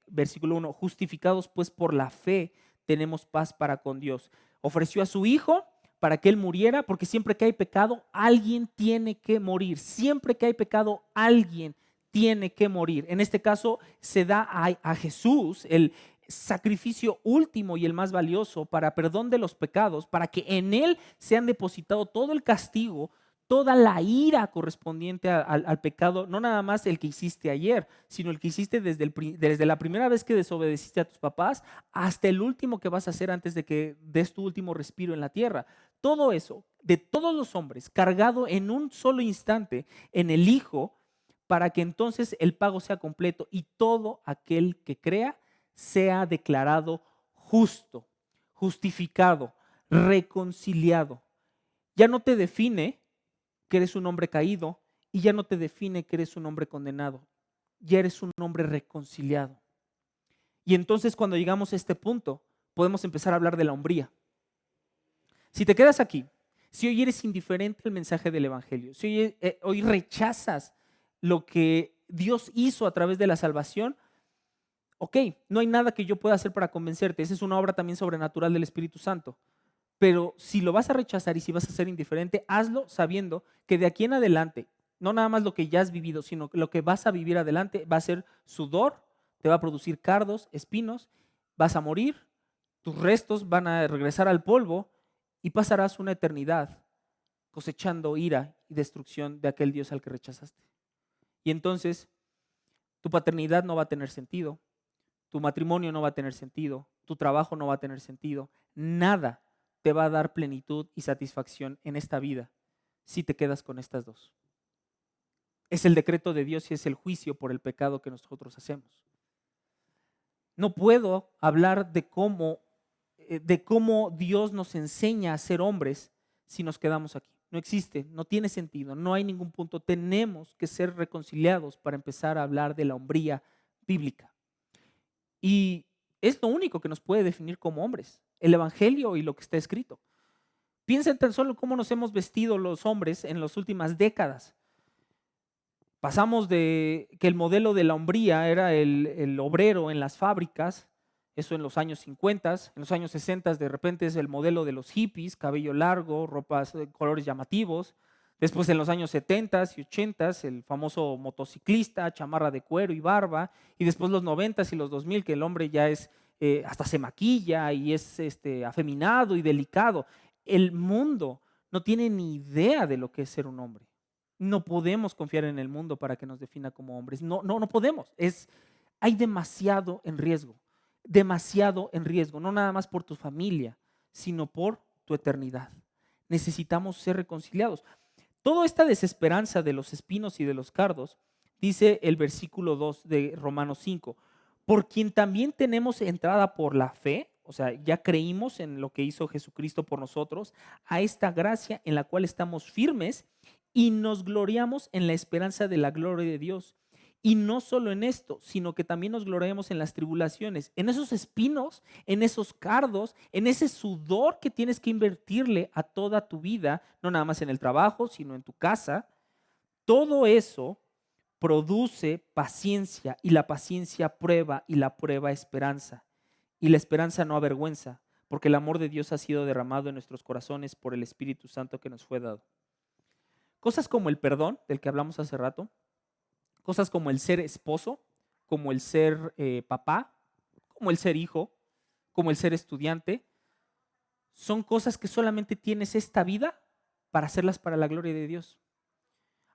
versículo 1, justificados pues por la fe tenemos paz para con Dios. Ofreció a su Hijo para que Él muriera, porque siempre que hay pecado, alguien tiene que morir. Siempre que hay pecado, alguien tiene que morir. En este caso se da a Jesús el sacrificio último y el más valioso para perdón de los pecados, para que en Él se han depositado todo el castigo, toda la ira correspondiente al pecado, no nada más el que hiciste ayer, sino el que hiciste desde la primera vez que desobedeciste a tus papás hasta el último que vas a hacer antes de que des tu último respiro en la tierra. Todo eso, de todos los hombres, cargado en un solo instante en el Hijo, para que entonces el pago sea completo y todo aquel que crea sea declarado justo, justificado, reconciliado. Ya no te define que eres un hombre caído y ya no te define que eres un hombre condenado. Ya eres un hombre reconciliado. Y entonces cuando llegamos a este punto, podemos empezar a hablar de la hombría. Si te quedas aquí, si hoy eres indiferente al mensaje del Evangelio, si hoy rechazas lo que Dios hizo a través de la salvación, ok, no hay nada que yo pueda hacer para convencerte. Esa es una obra también sobrenatural del Espíritu Santo. Pero si lo vas a rechazar y si vas a ser indiferente, hazlo sabiendo que de aquí en adelante, no nada más lo que ya has vivido, sino lo que vas a vivir adelante va a ser sudor, te va a producir cardos, espinos, vas a morir, tus restos van a regresar al polvo y pasarás una eternidad cosechando ira y destrucción de aquel Dios al que rechazaste. Y entonces tu paternidad no va a tener sentido, tu matrimonio no va a tener sentido, tu trabajo no va a tener sentido, nada te va a dar plenitud y satisfacción en esta vida si te quedas con estas dos. Es el decreto de Dios y es el juicio por el pecado que nosotros hacemos. No puedo hablar de cómo Dios nos enseña a ser hombres si nos quedamos aquí. No existe, no tiene sentido, no hay ningún punto. Tenemos que ser reconciliados para empezar a hablar de la hombría bíblica. Y es lo único que nos puede definir como hombres, el Evangelio y lo que está escrito. Piensen tan solo cómo nos hemos vestido los hombres en las últimas décadas. Pasamos de que el modelo de la hombría era el obrero en las fábricas, eso en los años 50, en los años 60 de repente es el modelo de los hippies, cabello largo, ropas de colores llamativos. Después en los años 70 y 80 el famoso motociclista, chamarra de cuero y barba. Y después los 90 y los 2000 que el hombre ya es, hasta se maquilla y es afeminado y delicado. El mundo no tiene ni idea de lo que es ser un hombre. No podemos confiar en el mundo para que nos defina como hombres. No podemos. Hay demasiado en riesgo. Demasiado en riesgo. No nada más por tu familia, sino por tu eternidad. Necesitamos ser reconciliados. Toda esta desesperanza de los espinos y de los cardos, dice el versículo 2 de Romanos 5, por quien también tenemos entrada por la fe, o sea, ya creímos en lo que hizo Jesucristo por nosotros, a esta gracia en la cual estamos firmes y nos gloriamos en la esperanza de la gloria de Dios. Y no solo en esto, sino que también nos gloriamos en las tribulaciones, en esos espinos, en esos cardos, en ese sudor que tienes que invertirle a toda tu vida, no nada más en el trabajo, sino en tu casa. Todo eso produce paciencia y la paciencia prueba y la prueba esperanza. Y la esperanza no avergüenza, porque el amor de Dios ha sido derramado en nuestros corazones por el Espíritu Santo que nos fue dado. Cosas como el perdón, del que hablamos hace rato, cosas como el ser esposo, como el ser papá, como el ser hijo, como el ser estudiante, son cosas que solamente tienes esta vida para hacerlas para la gloria de Dios.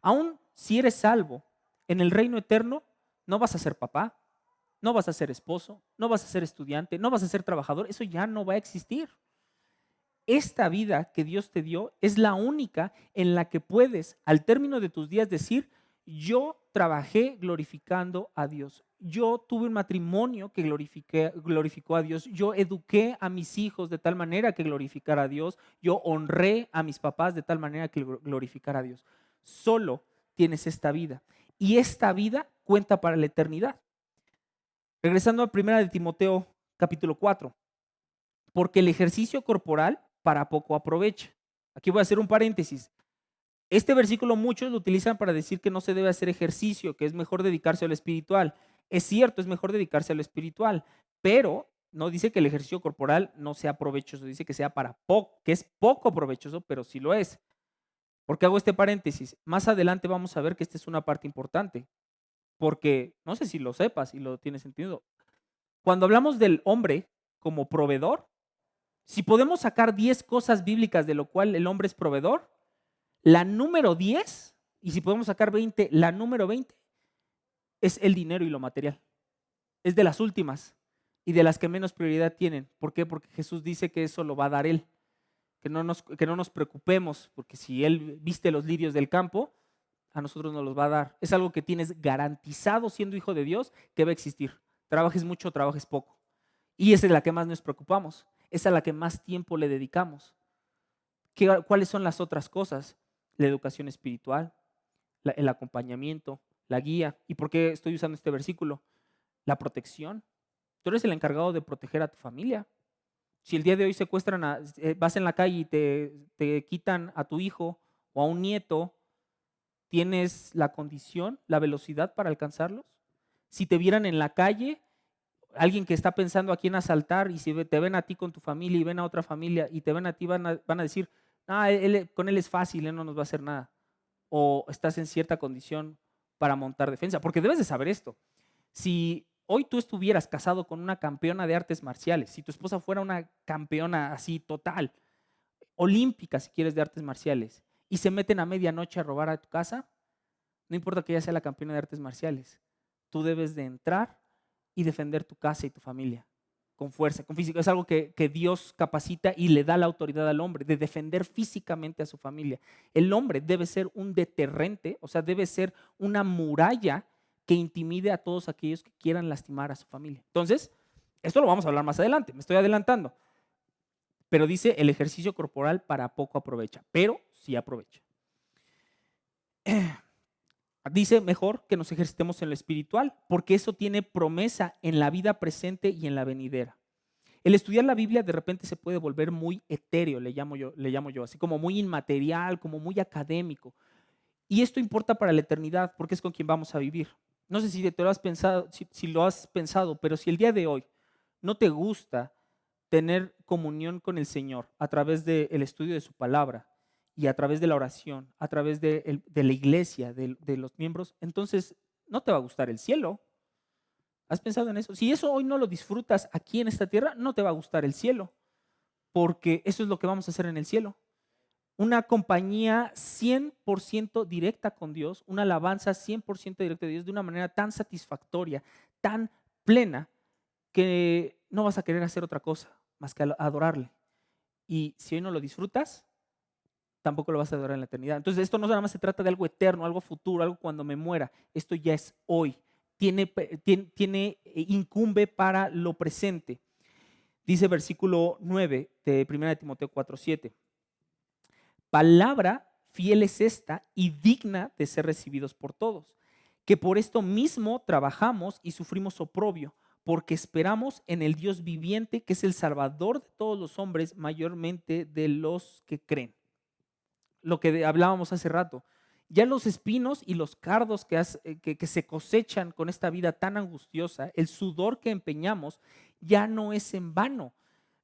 Aún si eres salvo, en el reino eterno no vas a ser papá, no vas a ser esposo, no vas a ser estudiante, no vas a ser trabajador, eso ya no va a existir. Esta vida que Dios te dio es la única en la que puedes, al término de tus días, decir, yo trabajé glorificando a Dios. Yo tuve un matrimonio que glorificó a Dios. Yo eduqué a mis hijos de tal manera que glorificara a Dios. Yo honré a mis papás de tal manera que glorificara a Dios. Solo tienes esta vida. Y esta vida cuenta para la eternidad. Regresando a 1 de Timoteo capítulo 4. Porque el ejercicio corporal para poco aprovecha. Aquí voy a hacer un paréntesis. Este versículo muchos lo utilizan para decir que no se debe hacer ejercicio, que es mejor dedicarse a lo espiritual. Es cierto, es mejor dedicarse a lo espiritual, pero no dice que el ejercicio corporal no sea provechoso, dice que sea para poco, que es poco provechoso, pero sí lo es. ¿Por qué hago este paréntesis? Más adelante vamos a ver que esta es una parte importante, porque no sé si lo sepas y lo tienes entendido. Cuando hablamos del hombre como proveedor, si podemos sacar 10 cosas bíblicas de lo cual el hombre es proveedor, la número 10, y si podemos sacar 20, la número 20 es el dinero y lo material. Es de las últimas y de las que menos prioridad tienen. ¿Por qué? Porque Jesús dice que eso lo va a dar Él. Que no nos preocupemos, porque si Él viste los lirios del campo, a nosotros nos los va a dar. Es algo que tienes garantizado siendo hijo de Dios que va a existir. Trabajes mucho, trabajes poco. Y esa es la que más nos preocupamos. Esa es a la que más tiempo le dedicamos. ¿Cuáles son las otras cosas? La educación espiritual, el acompañamiento, la guía. ¿Y por qué estoy usando este versículo? La protección. Tú eres el encargado de proteger a tu familia. Si el día de hoy secuestran, vas en la calle y te quitan a tu hijo o a un nieto, ¿tienes la condición, la velocidad para alcanzarlos? Si te vieran en la calle, alguien que está pensando a quién asaltar y si te ven a ti con tu familia y ven a otra familia y te ven a ti, van a decir, con él es fácil, él no nos va a hacer nada. O estás en cierta condición para montar defensa. Porque debes de saber esto. Si hoy tú estuvieras casado con una campeona de artes marciales, si tu esposa fuera una campeona así total, olímpica si quieres de artes marciales, y se meten a medianoche a robar a tu casa, no importa que ella sea la campeona de artes marciales, tú debes de entrar y defender tu casa y tu familia con fuerza, con físico. Es algo que Dios capacita y le da la autoridad al hombre de defender físicamente a su familia. El hombre debe ser un deterrente, o sea, debe ser una muralla que intimide a todos aquellos que quieran lastimar a su familia. Entonces, esto lo vamos a hablar más adelante, me estoy adelantando. Pero dice, el ejercicio corporal para poco aprovecha, pero sí aprovecha. Dice mejor que nos ejercitemos en lo espiritual, porque eso tiene promesa en la vida presente y en la venidera. El estudiar la Biblia de repente se puede volver muy etéreo, le llamo yo, así como muy inmaterial, como muy académico. Y esto importa para la eternidad, porque es con quien vamos a vivir. No sé si te lo has pensado, si lo has pensado, pero si el día de hoy no te gusta tener comunión con el Señor a través del estudio de su palabra y a través de la oración, a través de la iglesia, de los miembros, entonces no te va a gustar el cielo. ¿Has pensado en eso? Si eso hoy no lo disfrutas aquí en esta tierra, no te va a gustar el cielo, porque eso es lo que vamos a hacer en el cielo. Una compañía 100% directa con Dios, una alabanza 100% directa de Dios de una manera tan satisfactoria, tan plena, que no vas a querer hacer otra cosa más que adorarle. Y si hoy no lo disfrutas, tampoco lo vas a adorar en la eternidad. Entonces esto no nada más se trata de algo eterno, algo futuro, algo cuando me muera. Esto ya es hoy. incumbe para lo presente. Dice versículo 9 de 1 Timoteo 4:7. Palabra fiel es esta y digna de ser recibidos por todos, que por esto mismo trabajamos y sufrimos oprobio, porque esperamos en el Dios viviente, que es el Salvador de todos los hombres, mayormente de los que creen. Lo que hablábamos hace rato. Ya los espinos y los cardos que se cosechan con esta vida tan angustiosa, el sudor que empeñamos, ya no es en vano.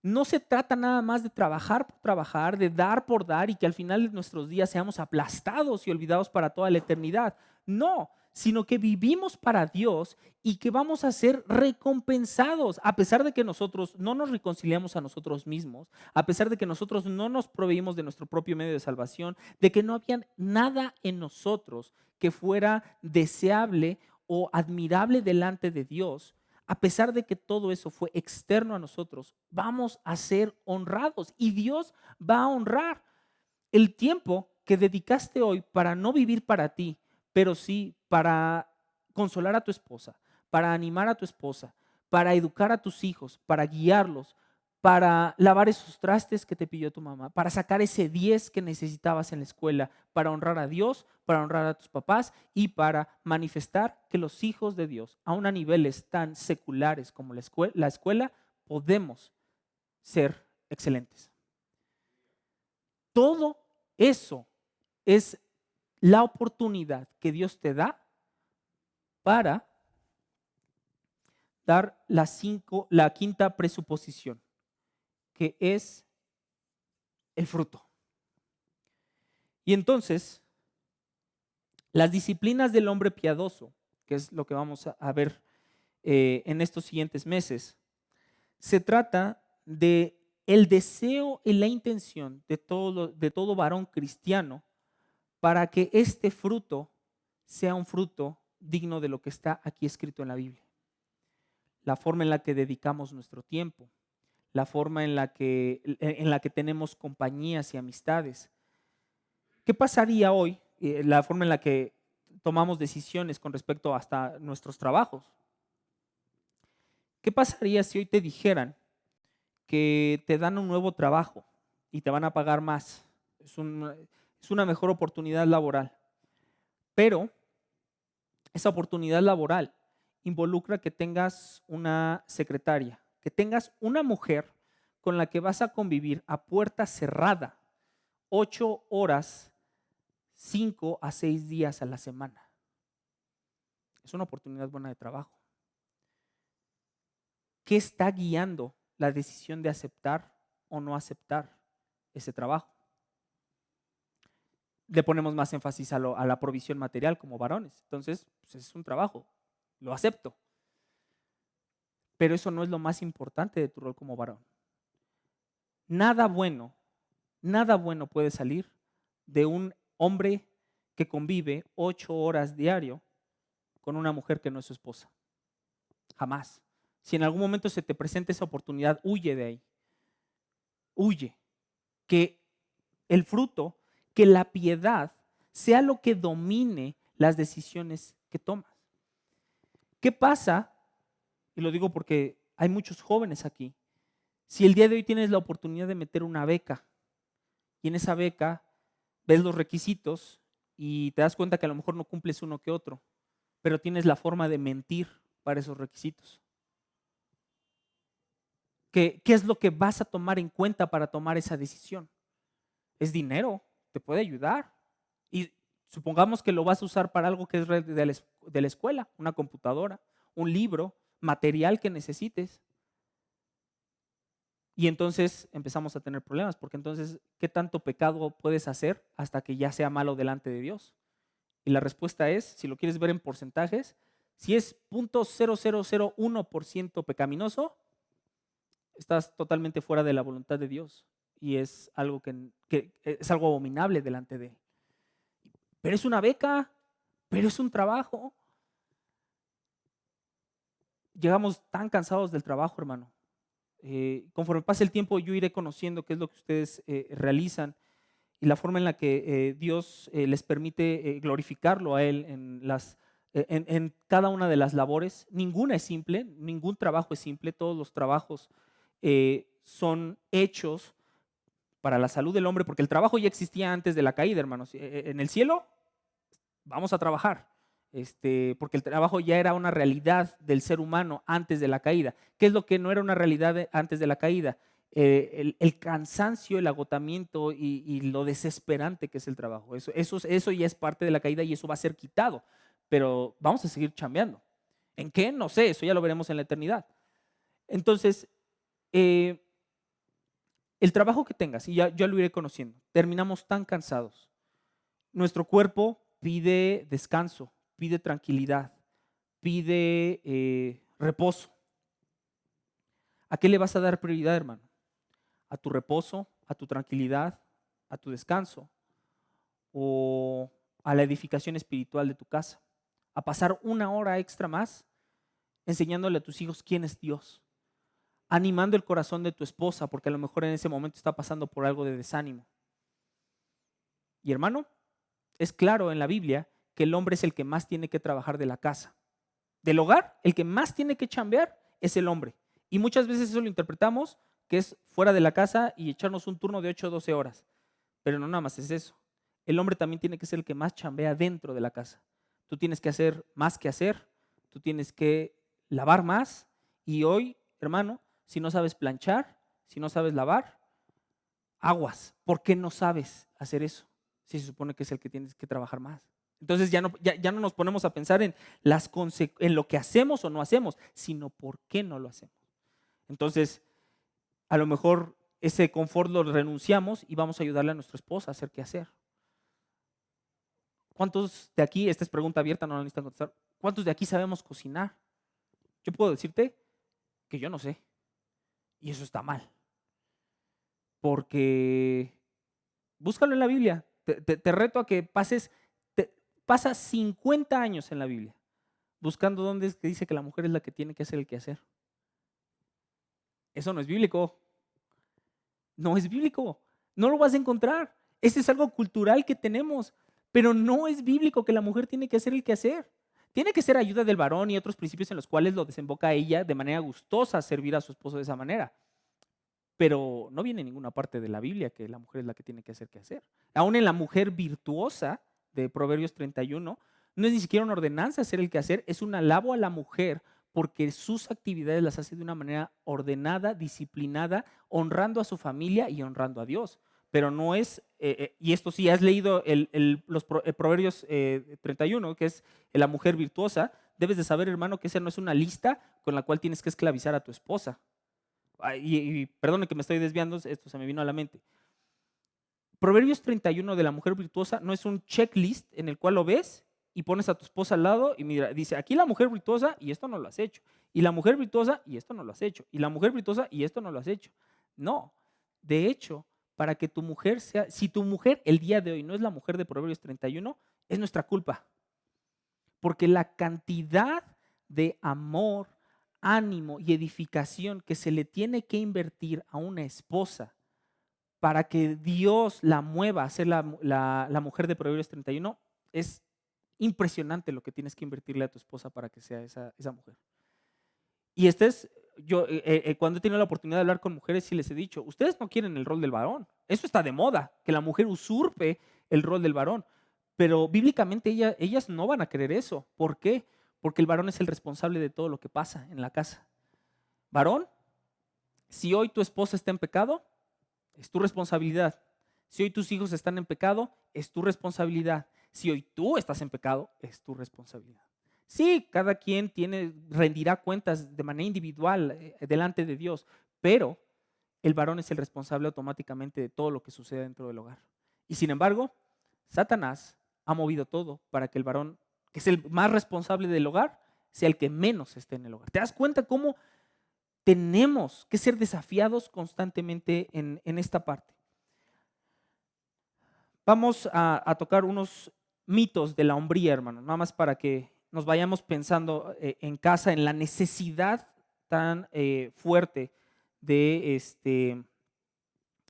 No se trata nada más de trabajar por trabajar, de dar por dar y que al final de nuestros días seamos aplastados y olvidados para toda la eternidad. No, sino que vivimos para Dios y que vamos a ser recompensados, a pesar de que nosotros no nos reconciliamos a nosotros mismos, a pesar de que nosotros no nos proveímos de nuestro propio medio de salvación, de que no había nada en nosotros que fuera deseable o admirable delante de Dios. A pesar de que todo eso fue externo a nosotros, vamos a ser honrados y Dios va a honrar el tiempo que dedicaste hoy para no vivir para ti, pero sí para consolar a tu esposa, para animar a tu esposa, para educar a tus hijos, para guiarlos, para lavar esos trastes que te pidió tu mamá, para sacar ese 10 que necesitabas en la escuela, para honrar a Dios, para honrar a tus papás y para manifestar que los hijos de Dios, aun a niveles tan seculares como la escuela, podemos ser excelentes. Todo eso es la oportunidad que Dios te da para dar la quinta presuposición, que es el fruto. Y entonces, las disciplinas del hombre piadoso, que es lo que vamos a ver en estos siguientes meses, se trata de el deseo y la intención de todo varón cristiano para que este fruto sea un fruto digno de lo que está aquí escrito en la Biblia. La forma en la que dedicamos nuestro tiempo, la forma en la que tenemos compañías y amistades. ¿Qué pasaría hoy? La forma en la que tomamos decisiones con respecto hasta nuestros trabajos. ¿Qué pasaría si hoy te dijeran que te dan un nuevo trabajo y te van a pagar más? Es una mejor oportunidad laboral. Pero esa oportunidad laboral involucra que tengas una secretaria, que tengas una mujer con la que vas a convivir a puerta cerrada 8 horas, 5 a 6 días a la semana. Es una oportunidad buena de trabajo. ¿Qué está guiando la decisión de aceptar o no aceptar ese trabajo? Le ponemos más énfasis a la provisión material como varones. Entonces, pues es un trabajo, lo acepto. Pero eso no es lo más importante de tu rol como varón. Nada bueno puede salir de un hombre que convive 8 horas diario con una mujer que no es su esposa. Jamás. Si en algún momento se te presenta esa oportunidad, huye de ahí. Huye. Que el fruto, que la piedad sea lo que domine las decisiones que tomas. ¿Qué pasa? Y lo digo porque hay muchos jóvenes aquí. Si el día de hoy tienes la oportunidad de meter una beca y en esa beca ves los requisitos y te das cuenta que a lo mejor no cumples uno que otro, pero tienes la forma de mentir para esos requisitos. ¿Qué es lo que vas a tomar en cuenta para tomar esa decisión? Es dinero, te puede ayudar. Y supongamos que lo vas a usar para algo que es de la escuela, una computadora, un libro, material que necesites. Y entonces empezamos a tener problemas, porque entonces, ¿qué tanto pecado puedes hacer hasta que ya sea malo delante de Dios? Y la respuesta es, si lo quieres ver en porcentajes, si es 0.0001% pecaminoso, estás totalmente fuera de la voluntad de Dios y es algo que es algo abominable delante de Él. Pero es una beca, pero es un trabajo. Llegamos tan cansados del trabajo, hermano. Conforme pase el tiempo, yo iré conociendo qué es lo que ustedes realizan y la forma en la que Dios les permite glorificarlo a Él en las en cada una de las labores. Ninguna es simple, ningún trabajo es simple, todos los trabajos son hechos para la salud del hombre, porque el trabajo ya existía antes de la caída, hermanos. En el cielo vamos a trabajar, porque el trabajo ya era una realidad del ser humano antes de la caída. ¿Qué es lo que no era una realidad antes de la caída? El cansancio, el agotamiento y lo desesperante que es el trabajo. Eso ya es parte de la caída y eso va a ser quitado, pero vamos a seguir chambeando. ¿En qué? No sé, eso ya lo veremos en la eternidad. Entonces, el trabajo que tengas, y ya lo iré conociendo, terminamos tan cansados. Nuestro cuerpo pide descanso, pide tranquilidad, pide reposo. ¿A qué le vas a dar prioridad, hermano? ¿A tu reposo, a tu tranquilidad, a tu descanso o a la edificación espiritual de tu casa? ¿A pasar una hora extra más enseñándole a tus hijos quién es Dios? Animando el corazón de tu esposa porque a lo mejor en ese momento está pasando por algo de desánimo. Y hermano, es claro en la Biblia que el hombre es el que más tiene que trabajar de la casa. Del hogar, el que más tiene que chambear es el hombre. Y muchas veces eso lo interpretamos que es fuera de la casa y echarnos un turno de 8 o 12 horas. Pero no nada más es eso. El hombre también tiene que ser el que más chambea dentro de la casa. Tú tienes que hacer más que hacer, tú tienes que lavar más. Y hoy, hermano, si no sabes planchar, si no sabes lavar, aguas. ¿Por qué no sabes hacer eso? Si se supone que es el que tienes que trabajar más. Entonces ya no nos ponemos a pensar en lo que hacemos o no hacemos, sino por qué no lo hacemos. Entonces, a lo mejor ese confort lo renunciamos y vamos a ayudarle a nuestra esposa a hacer qué hacer. ¿Cuántos de aquí, esta es pregunta abierta, no la necesitan contestar, cuántos de aquí sabemos cocinar? Yo puedo decirte que yo no sé. Y eso está mal. Porque búscalo en la Biblia. Te reto a que pasa 50 años en la Biblia buscando dónde es que dice que la mujer es la que tiene que hacer el quehacer. Eso no es bíblico. No es bíblico. No lo vas a encontrar. Ese es algo cultural que tenemos. Pero no es bíblico que la mujer tiene que hacer el quehacer. Tiene que ser ayuda del varón y otros principios en los cuales lo desemboca ella de manera gustosa a servir a su esposo de esa manera. Pero no viene en ninguna parte de la Biblia que la mujer es la que tiene que hacer qué hacer. Aún en la mujer virtuosa de Proverbios 31, no es ni siquiera una ordenanza hacer el quehacer, es un alabo a la mujer porque sus actividades las hace de una manera ordenada, disciplinada, honrando a su familia y honrando a Dios. Pero no es, y esto sí, has leído los Proverbios 31, que es la mujer virtuosa, debes de saber, hermano, que esa no es una lista con la cual tienes que esclavizar a tu esposa. Y perdone que me estoy desviando, esto se me vino a la mente. Proverbios 31 de la mujer virtuosa no es un checklist en el cual lo ves y pones a tu esposa al lado y mira, dice, aquí la mujer virtuosa y esto no lo has hecho. Y la mujer virtuosa y esto no lo has hecho. Y la mujer virtuosa y esto no lo has hecho. No, de hecho, para que tu mujer sea, si tu mujer el día de hoy no es la mujer de Proverbios 31, es nuestra culpa. Porque la cantidad de amor, ánimo y edificación que se le tiene que invertir a una esposa para que Dios la mueva a ser la mujer de Proverbios 31, es impresionante lo que tienes que invertirle a tu esposa para que sea esa mujer. Y yo cuando he tenido la oportunidad de hablar con mujeres, sí les he dicho, ustedes no quieren el rol del varón. Eso está de moda, que la mujer usurpe el rol del varón. Pero bíblicamente ellas no van a querer eso. ¿Por qué? Porque el varón es el responsable de todo lo que pasa en la casa. Varón, si hoy tu esposa está en pecado, es tu responsabilidad. Si hoy tus hijos están en pecado, es tu responsabilidad. Si hoy tú estás en pecado, es tu responsabilidad. Sí, cada quien rendirá cuentas de manera individual delante de Dios, pero el varón es el responsable automáticamente de todo lo que sucede dentro del hogar. Y sin embargo, Satanás ha movido todo para que el varón, que es el más responsable del hogar, sea el que menos esté en el hogar. ¿Te das cuenta cómo tenemos que ser desafiados constantemente en esta parte? Vamos a tocar unos mitos de la hombría, hermano, nada más para que nos vayamos pensando en casa en la necesidad tan fuerte de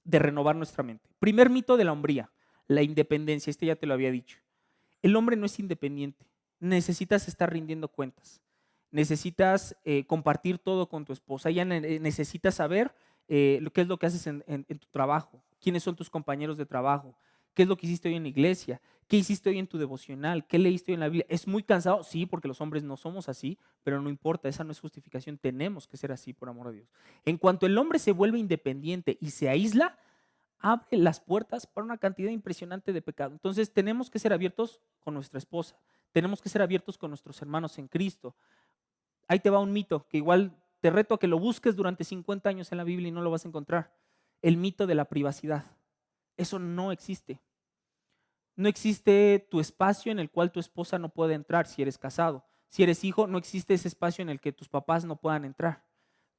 renovar nuestra mente. Primer mito de la hombría, la independencia. Este ya te lo había dicho. El hombre no es independiente. necesitas estar rindiendo cuentas. Necesitas compartir todo con tu esposa. Ella necesita saber qué es lo que haces en tu trabajo, quiénes son tus compañeros de trabajo, qué es lo que hiciste hoy en la iglesia, qué hiciste hoy en tu devocional, qué leíste hoy en la Biblia. ¿Es muy cansado? Sí, porque los hombres no somos así, pero no importa, esa no es justificación. Tenemos que ser así, por amor a Dios. En cuanto el hombre se vuelve independiente y se aísla, abre las puertas para una cantidad impresionante de pecado. Entonces tenemos que ser abiertos con nuestra esposa, tenemos que ser abiertos con nuestros hermanos en Cristo. Ahí te va un mito que igual te reto a que lo busques durante 50 años en la Biblia y no lo vas a encontrar. El mito de la privacidad. Eso no existe. No existe tu espacio en el cual tu esposa no puede entrar si eres casado. Si eres hijo, no existe ese espacio en el que tus papás no puedan entrar.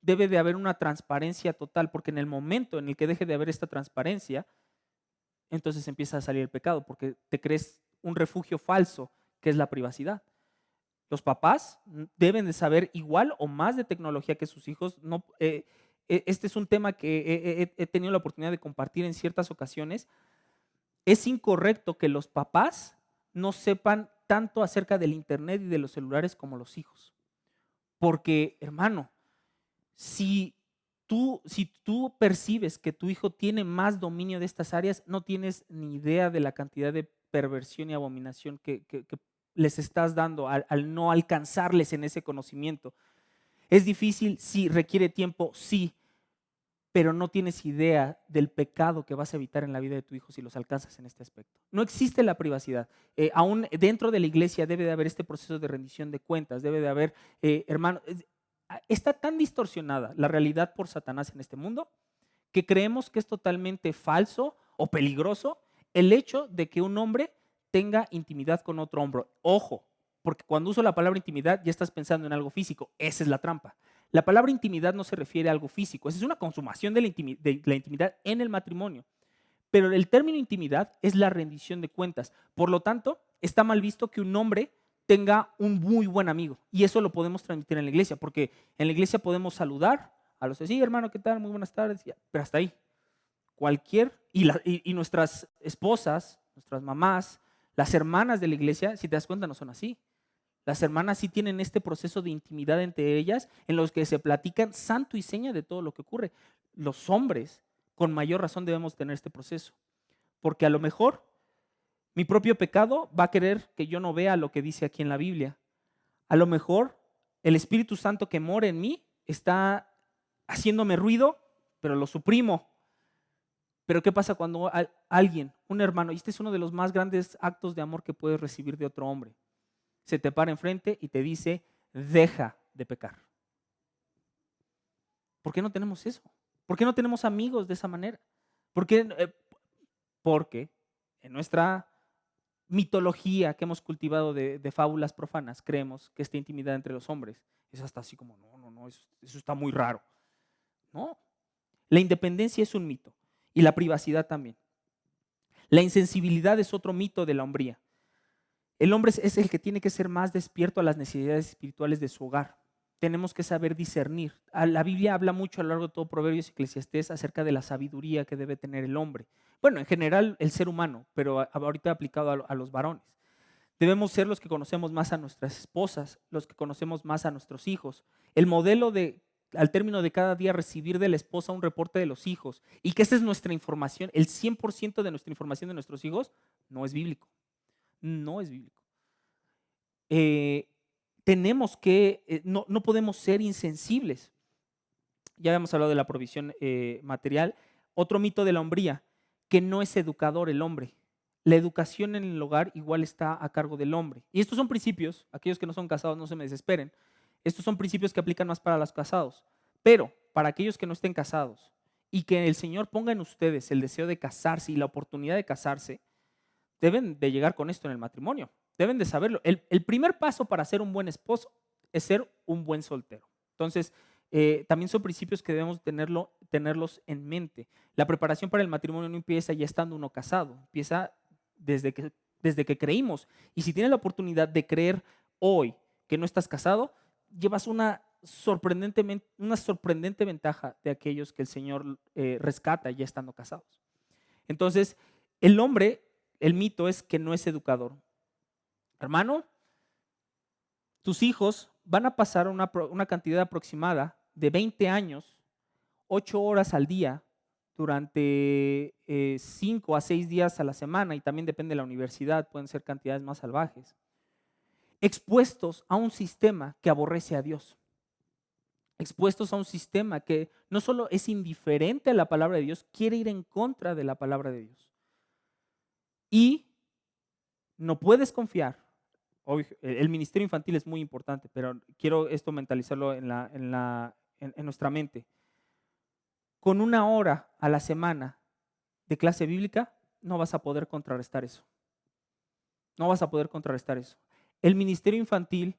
Debe de haber una transparencia total, porque en el momento en el que deje de haber esta transparencia, entonces empieza a salir el pecado, porque te crees un refugio falso, que es la privacidad. Los papás deben de saber igual o más de tecnología que sus hijos. No, este es un tema que he tenido la oportunidad de compartir en ciertas ocasiones. Es incorrecto que los papás no sepan tanto acerca del internet y de los celulares como los hijos. Porque, hermano, si tú percibes que tu hijo tiene más dominio de estas áreas, no tienes ni idea de la cantidad de perversión y abominación que les estás dando al no alcanzarles en ese conocimiento. Es difícil, sí, requiere tiempo, sí, pero no tienes idea del pecado que vas a evitar en la vida de tu hijo si los alcanzas en este aspecto. No existe la privacidad. Aún dentro de la iglesia debe de haber este proceso de rendición de cuentas, debe de haber, hermano, está tan distorsionada la realidad por Satanás en este mundo que creemos que es totalmente falso o peligroso el hecho de que un hombre tenga intimidad con otro hombre. Ojo, porque cuando uso la palabra intimidad ya estás pensando en algo físico. Esa es la trampa. La palabra intimidad no se refiere a algo físico. Esa es una consumación de la intimidad en el matrimonio. Pero el término intimidad es la rendición de cuentas. Por lo tanto, está mal visto que un hombre tenga un muy buen amigo. Y eso lo podemos transmitir en la iglesia, porque en la iglesia podemos saludar a los que sí, hermano, ¿qué tal? Muy buenas tardes. Pero hasta ahí. Y nuestras esposas, nuestras mamás, las hermanas de la iglesia, si te das cuenta, no son así. Las hermanas sí tienen este proceso de intimidad entre ellas en los que se platican santo y seña de todo lo que ocurre. Los hombres, con mayor razón, debemos tener este proceso. Porque a lo mejor mi propio pecado va a querer que yo no vea lo que dice aquí en la Biblia. A lo mejor el Espíritu Santo que mora en mí está haciéndome ruido, pero lo suprimo. Pero ¿qué pasa cuando alguien, un hermano, y este es uno de los más grandes actos de amor que puedes recibir de otro hombre, se te para enfrente y te dice, deja de pecar? ¿Por qué no tenemos eso? ¿Por qué no tenemos amigos de esa manera? Porque en nuestra mitología que hemos cultivado de fábulas profanas, creemos que esta intimidad entre los hombres es hasta así como, no, eso está muy raro. No, la independencia es un mito y la privacidad también. La insensibilidad es otro mito de la hombría. El hombre es el que tiene que ser más despierto a las necesidades espirituales de su hogar. Tenemos que saber discernir. La Biblia habla mucho a lo largo de todo Proverbios y Eclesiastés acerca de la sabiduría que debe tener el hombre. Bueno, en general el ser humano, pero ahorita aplicado a los varones. Debemos ser los que conocemos más a nuestras esposas, los que conocemos más a nuestros hijos. El modelo de, al término de cada día, recibir de la esposa un reporte de los hijos y que esa es nuestra información, el 100% de nuestra información de nuestros hijos, no es bíblico. No es bíblico. Tenemos que, no podemos ser insensibles. Ya habíamos hablado de la provisión material. Otro mito de la hombría, que no es educador el hombre. La educación en el hogar igual está a cargo del hombre. Y estos son principios, aquellos que no son casados no se me desesperen, estos son principios que aplican más para los casados. Pero para aquellos que no estén casados y que el Señor ponga en ustedes el deseo de casarse y la oportunidad de casarse, deben de llegar con esto en el matrimonio. Deben de saberlo. El primer paso para ser un buen esposo es ser un buen soltero. Entonces, también son principios que debemos tenerlos en mente. La preparación para el matrimonio no empieza ya estando uno casado, empieza desde que creímos. Y si tienes la oportunidad de creer hoy que no estás casado, llevas una sorprendente ventaja de aquellos que el Señor rescata ya estando casados. Entonces, el hombre, el mito es que no es educador. Hermano, tus hijos van a pasar una cantidad aproximada de 20 años, 8 horas al día, durante 5 a 6 días a la semana, y también depende de la universidad, pueden ser cantidades más salvajes, expuestos a un sistema que aborrece a Dios, expuestos a un sistema que no solo es indiferente a la palabra de Dios, quiere ir en contra de la palabra de Dios. Y no puedes confiar. Hoy, el ministerio infantil es muy importante, pero quiero esto mentalizarlo en nuestra mente. Con 1 hora a la semana de clase bíblica, no vas a poder contrarrestar eso. No vas a poder contrarrestar eso. El ministerio infantil,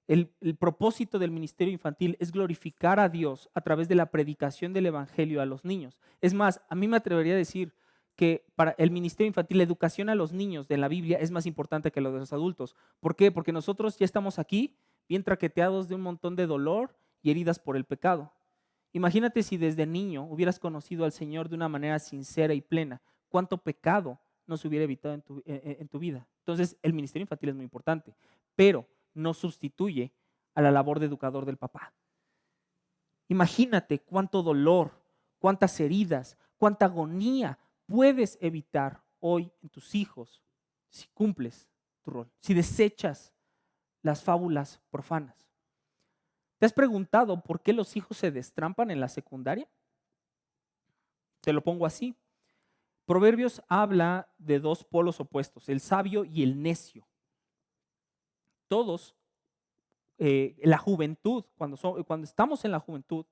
el propósito del ministerio infantil es glorificar a Dios a través de la predicación del evangelio a los niños. Es más, a mí me atrevería a decir que para el ministerio infantil, la educación a los niños de la Biblia es más importante que lo de los adultos. ¿Por qué? Porque nosotros ya estamos aquí bien traqueteados de un montón de dolor y heridas por el pecado. Imagínate si desde niño hubieras conocido al Señor de una manera sincera y plena, cuánto pecado no se hubiera evitado en tu vida. Entonces, el ministerio infantil es muy importante, pero no sustituye a la labor de educador del papá. Imagínate cuánto dolor, cuántas heridas, cuánta agonía puedes evitar hoy en tus hijos si cumples tu rol, si desechas las fábulas profanas. ¿Te has preguntado por qué los hijos se destrampan en la secundaria? Te lo pongo así. Proverbios habla de dos polos opuestos, el sabio y el necio. Todos, la juventud, cuando estamos en la juventud,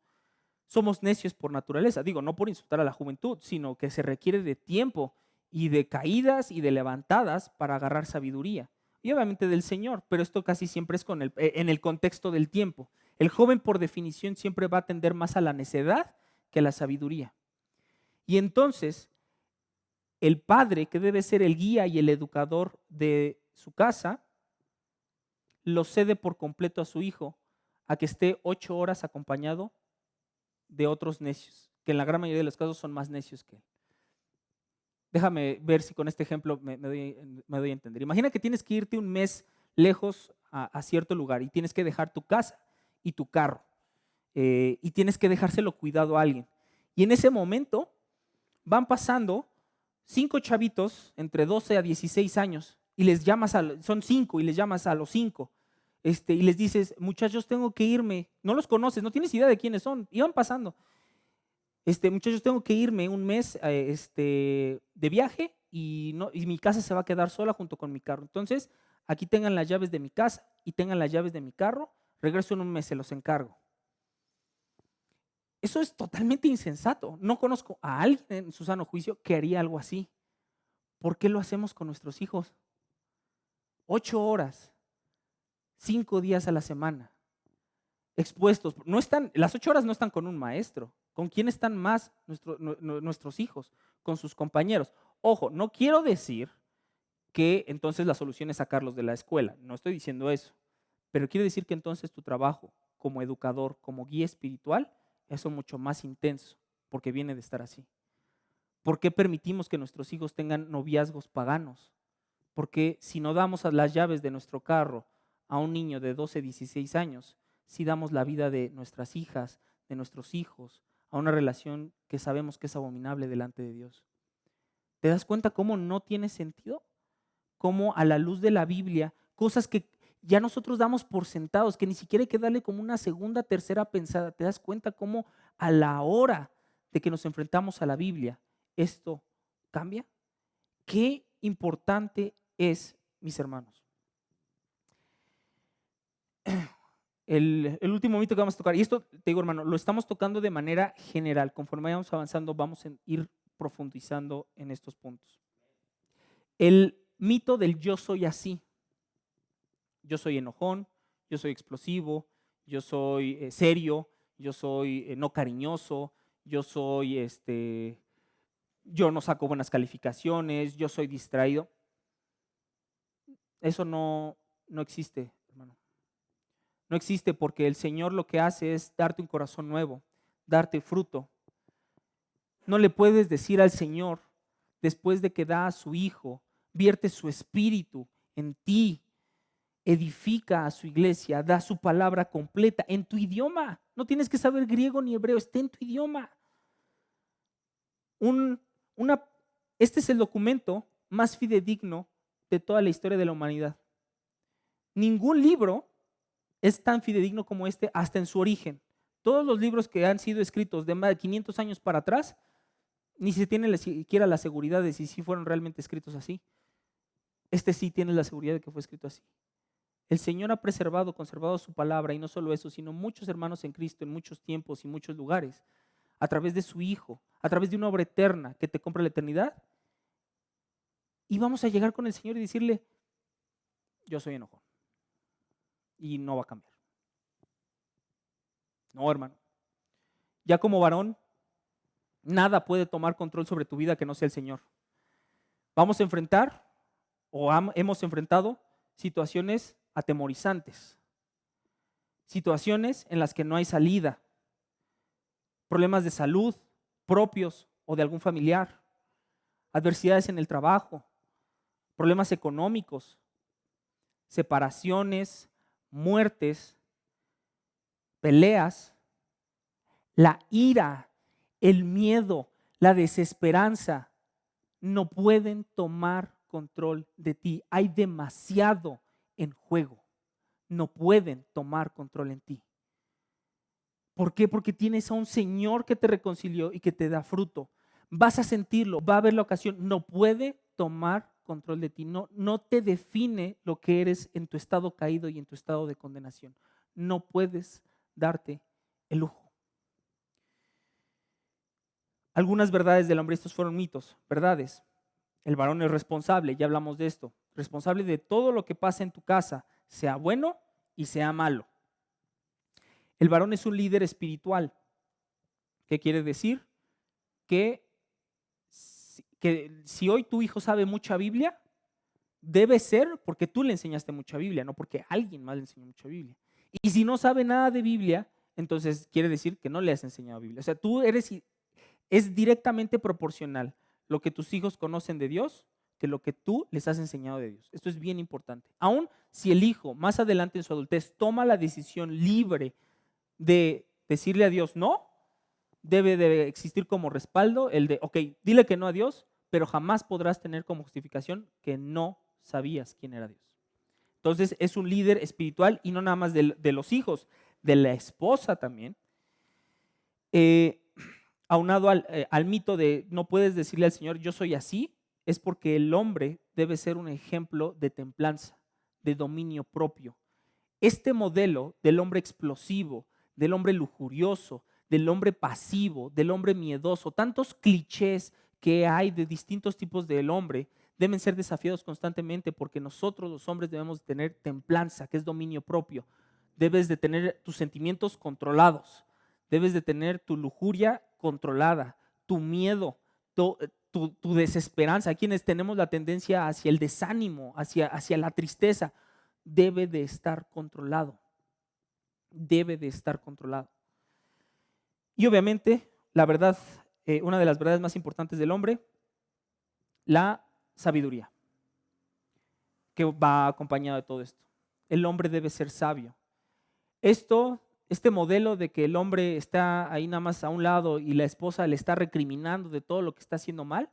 somos necios por naturaleza. Digo, no por insultar a la juventud, sino que se requiere de tiempo y de caídas y de levantadas para agarrar sabiduría. Y obviamente del Señor, pero esto casi siempre es en el contexto del tiempo. El joven, por definición, siempre va a tender más a la necedad que a la sabiduría. Y entonces, el padre, que debe ser el guía y el educador de su casa, lo cede por completo a su hijo, a que esté 8 horas acompañado de otros necios, que en la gran mayoría de los casos son más necios que él. Déjame ver si con este ejemplo me doy a entender. Imagina que tienes que irte un mes lejos a cierto lugar y tienes que dejar tu casa y tu carro y tienes que dejárselo cuidado a alguien. Y en ese momento van pasando 5 chavitos entre 12 a 16 años y les llamas, son 5 y les llamas a los 5 y les dices, muchachos, tengo que irme. No los conoces, no tienes idea de quiénes son. Y van pasando. Muchachos, tengo que irme un mes de viaje y mi casa se va a quedar sola junto con mi carro. Entonces, aquí tengan las llaves de mi casa y tengan las llaves de mi carro. Regreso en un mes, se los encargo. Eso es totalmente insensato. No conozco a alguien en su sano juicio que haría algo así. ¿Por qué lo hacemos con nuestros hijos? 8 horas, 5 días a la semana, expuestos. Las 8 horas no están con un maestro. ¿Con quién están más nuestros hijos? Con sus compañeros. Ojo, no quiero decir que entonces la solución es sacarlos de la escuela. No estoy diciendo eso. Pero quiero decir que entonces tu trabajo como educador, como guía espiritual, es mucho más intenso, porque viene de estar así. ¿Por qué permitimos que nuestros hijos tengan noviazgos paganos? Porque si no damos las llaves de nuestro carro a un niño de 12, 16 años, si damos la vida de nuestras hijas, de nuestros hijos, a una relación que sabemos que es abominable delante de Dios. ¿Te das cuenta cómo no tiene sentido? Cómo a la luz de la Biblia, cosas que ya nosotros damos por sentados, que ni siquiera hay que darle como una segunda, tercera pensada. ¿Te das cuenta cómo a la hora de que nos enfrentamos a la Biblia, esto cambia? Qué importante es, mis hermanos. El último mito que vamos a tocar, y esto te digo, hermano, lo estamos tocando de manera general. Conforme vayamos avanzando, vamos a ir profundizando en estos puntos. El mito del yo soy así. Yo soy enojón, yo soy explosivo, yo soy serio, yo soy no cariñoso, yo no saco buenas calificaciones, yo soy distraído. Eso no existe, hermano. No existe, porque el Señor lo que hace es darte un corazón nuevo, darte fruto. No le puedes decir al Señor, después de que da a su Hijo, vierte su espíritu en ti, edifica a su iglesia, da su palabra completa en tu idioma. No tienes que saber griego ni hebreo, está en tu idioma. Un- una, este es el documento más fidedigno de toda la historia de la humanidad. Ningún libro es tan fidedigno como este hasta en su origen. Todos los libros que han sido escritos de más de 500 años para atrás, ni se tiene siquiera la seguridad de si fueron realmente escritos así. Este sí tiene la seguridad de que fue escrito así. El Señor ha conservado su palabra, y no solo eso, sino muchos hermanos en Cristo en muchos tiempos y muchos lugares, a través de su Hijo, a través de una obra eterna que te compra la eternidad. Y vamos a llegar con el Señor y decirle: yo soy enojón y no va a cambiar. No, hermano. Ya como varón, nada puede tomar control sobre tu vida que no sea el Señor. Vamos a enfrentar, o hemos enfrentado, situaciones atemorizantes, situaciones en las que no hay salida, problemas de salud propios o de algún familiar, adversidades en el trabajo, problemas económicos, separaciones, muertes, peleas, la ira, el miedo, la desesperanza no pueden tomar control de ti. Hay demasiado en juego. No pueden tomar control en ti. ¿Por qué? Porque tienes a un Señor que te reconcilió y que te da fruto. Vas a sentirlo, va a haber la ocasión. No puede tomar control de ti. No te define lo que eres en tu estado caído y en tu estado de condenación. No puedes darte el lujo. Algunas verdades del hombre, estos fueron mitos, verdades. El varón es responsable, ya hablamos de esto, responsable de todo lo que pasa en tu casa, sea bueno y sea malo. El varón es un líder espiritual. ¿Qué quiere decir? Que si hoy tu hijo sabe mucha Biblia, debe ser porque tú le enseñaste mucha Biblia, no porque alguien más le enseñó mucha Biblia. Y si no sabe nada de Biblia, entonces quiere decir que no le has enseñado Biblia. O sea, es directamente proporcional lo que tus hijos conocen de Dios que lo que tú les has enseñado de Dios. Esto es bien importante. Aún si el hijo más adelante en su adultez toma la decisión libre de decirle a Dios no, debe de existir como respaldo el de, ok, dile que no a Dios, pero jamás podrás tener como justificación que no sabías quién era Dios. Entonces es un líder espiritual, y no nada más de los hijos, de la esposa también. Aunado al mito de no puedes decirle al Señor yo soy así, es porque el hombre debe ser un ejemplo de templanza, de dominio propio. Este modelo del hombre explosivo, del hombre lujurioso, del hombre pasivo, del hombre miedoso, tantos clichés que hay de distintos tipos del hombre, deben ser desafiados constantemente, porque nosotros los hombres debemos tener templanza, que es dominio propio. Debes de tener tus sentimientos controlados, debes de tener tu lujuria controlada, tu miedo, tu desesperanza. Quienes tenemos la tendencia hacia el desánimo, hacia la tristeza, debe de estar controlado. Debe de estar controlado. Y obviamente, la verdad, una de las verdades más importantes del hombre, la sabiduría, que va acompañado de todo esto. El hombre debe ser sabio. Este modelo de que el hombre está ahí nada más a un lado y la esposa le está recriminando de todo lo que está haciendo mal,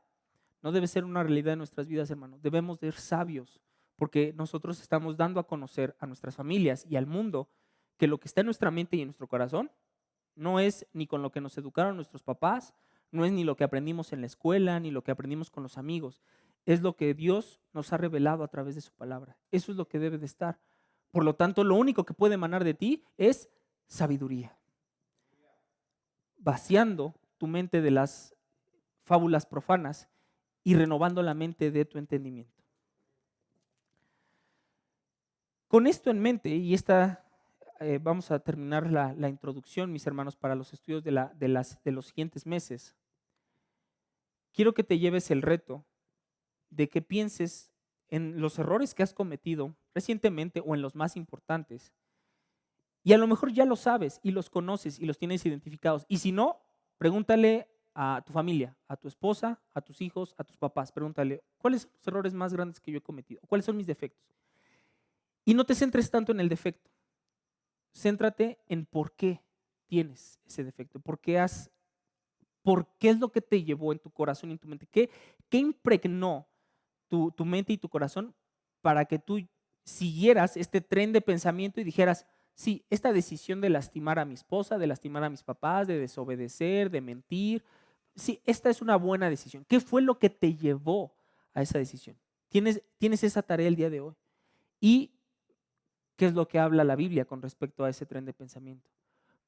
no debe ser una realidad en nuestras vidas, hermano. Debemos ser sabios, porque nosotros estamos dando a conocer a nuestras familias y al mundo que lo que está en nuestra mente y en nuestro corazón no es ni con lo que nos educaron nuestros papás, no es ni lo que aprendimos en la escuela, ni lo que aprendimos con los amigos. Es lo que Dios nos ha revelado a través de su palabra. Eso es lo que debe de estar. Por lo tanto, lo único que puede emanar de ti es sabiduría. Vaciando tu mente de las fábulas profanas y renovando la mente de tu entendimiento. Con esto en mente, y vamos a terminar la introducción, mis hermanos, para los estudios de los siguientes meses. Quiero que te lleves el reto de que pienses en los errores que has cometido recientemente o en los más importantes. Y a lo mejor ya lo sabes y los conoces y los tienes identificados. Y si no, pregúntale a tu familia, a tu esposa, a tus hijos, a tus papás. Pregúntale, ¿cuáles son los errores más grandes que yo he cometido? ¿Cuáles son mis defectos? Y no te centres tanto en el defecto. Céntrate en por qué tienes ese defecto, por qué es lo que te llevó en tu corazón y en tu mente, qué impregnó tu mente y tu corazón para que tú siguieras este tren de pensamiento y dijeras, sí, esta decisión de lastimar a mi esposa, de lastimar a mis papás, de desobedecer, de mentir, sí, esta es una buena decisión. ¿Qué fue lo que te llevó a esa decisión? Tienes esa tarea el día de hoy. ¿Y qué es lo que habla la Biblia con respecto a ese tren de pensamiento?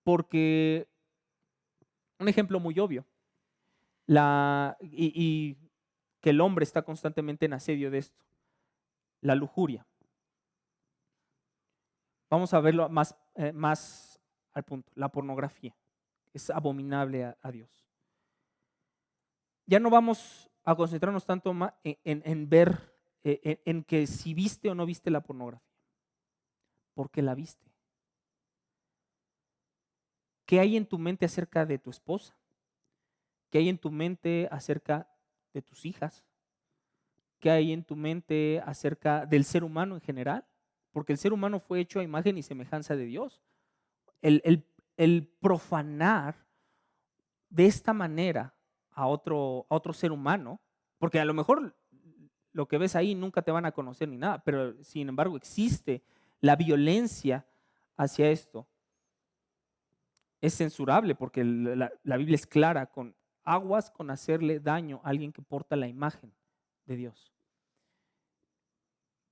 Porque un ejemplo muy obvio, y que el hombre está constantemente en asedio de esto, la lujuria. Vamos a verlo más al punto, la pornografía. Es abominable a Dios. Ya no vamos a concentrarnos tanto en ver, en que si viste o no viste la pornografía. ¿Por qué la viste? ¿Qué hay en tu mente acerca de tu esposa? ¿Qué hay en tu mente acerca de tus hijas? ¿Qué hay en tu mente acerca del ser humano en general? Porque el ser humano fue hecho a imagen y semejanza de Dios. El profanar de esta manera a otro ser humano, porque a lo mejor lo que ves ahí nunca te van a conocer ni nada, pero sin embargo existe la violencia hacia esto. Es censurable porque la Biblia es clara con aguas con hacerle daño a alguien que porta la imagen de Dios.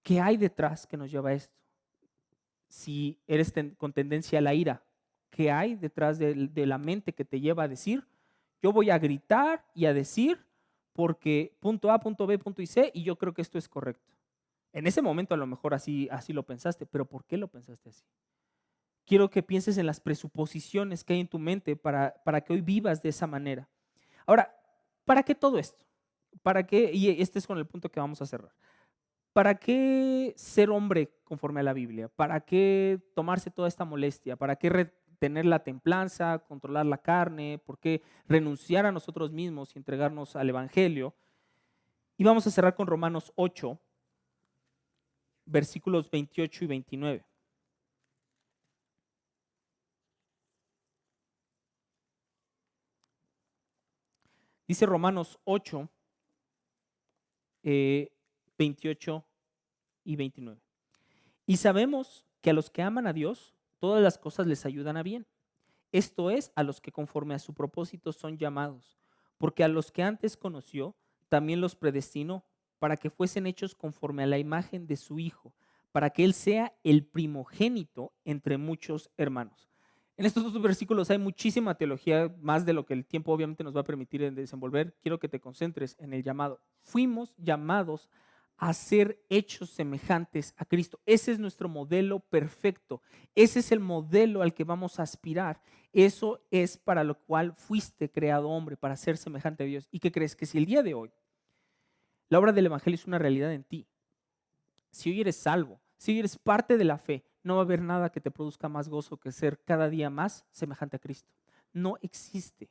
¿Qué hay detrás que nos lleva a esto? Si eres con tendencia a la ira, ¿qué hay detrás de la mente que te lleva a decir, yo voy a gritar y a decir porque punto A, punto B, punto y C, y yo creo que esto es correcto? En ese momento a lo mejor así lo pensaste, pero ¿por qué lo pensaste así? Quiero que pienses en las presuposiciones que hay en tu mente para que hoy vivas de esa manera. Ahora, ¿para qué todo esto? ¿Para qué? Y este es con el punto que vamos a cerrar. ¿Para qué ser hombre conforme a la Biblia? ¿Para qué tomarse toda esta molestia? ¿Para qué tener la templanza, controlar la carne? ¿Por qué renunciar a nosotros mismos y entregarnos al Evangelio? Y vamos a cerrar con Romanos 8, versículos 28 y 29. Dice Romanos 8, 28 y 29. Y sabemos que a los que aman a Dios, todas las cosas les ayudan a bien. Esto es, a los que conforme a su propósito son llamados. Porque a los que antes conoció, también los predestinó para que fuesen hechos conforme a la imagen de su Hijo, para que Él sea el primogénito entre muchos hermanos. En estos dos versículos hay muchísima teología, más de lo que el tiempo obviamente nos va a permitir desenvolver. Quiero que te concentres en el llamado. Fuimos llamados a ser hechos semejantes a Cristo. Ese es nuestro modelo perfecto. Ese es el modelo al que vamos a aspirar. Eso es para lo cual fuiste creado hombre, para ser semejante a Dios. ¿Y qué crees? Que si el día de hoy la obra del Evangelio es una realidad en ti, si hoy eres salvo, si hoy eres parte de la fe, no va a haber nada que te produzca más gozo que ser cada día más semejante a Cristo. No existe.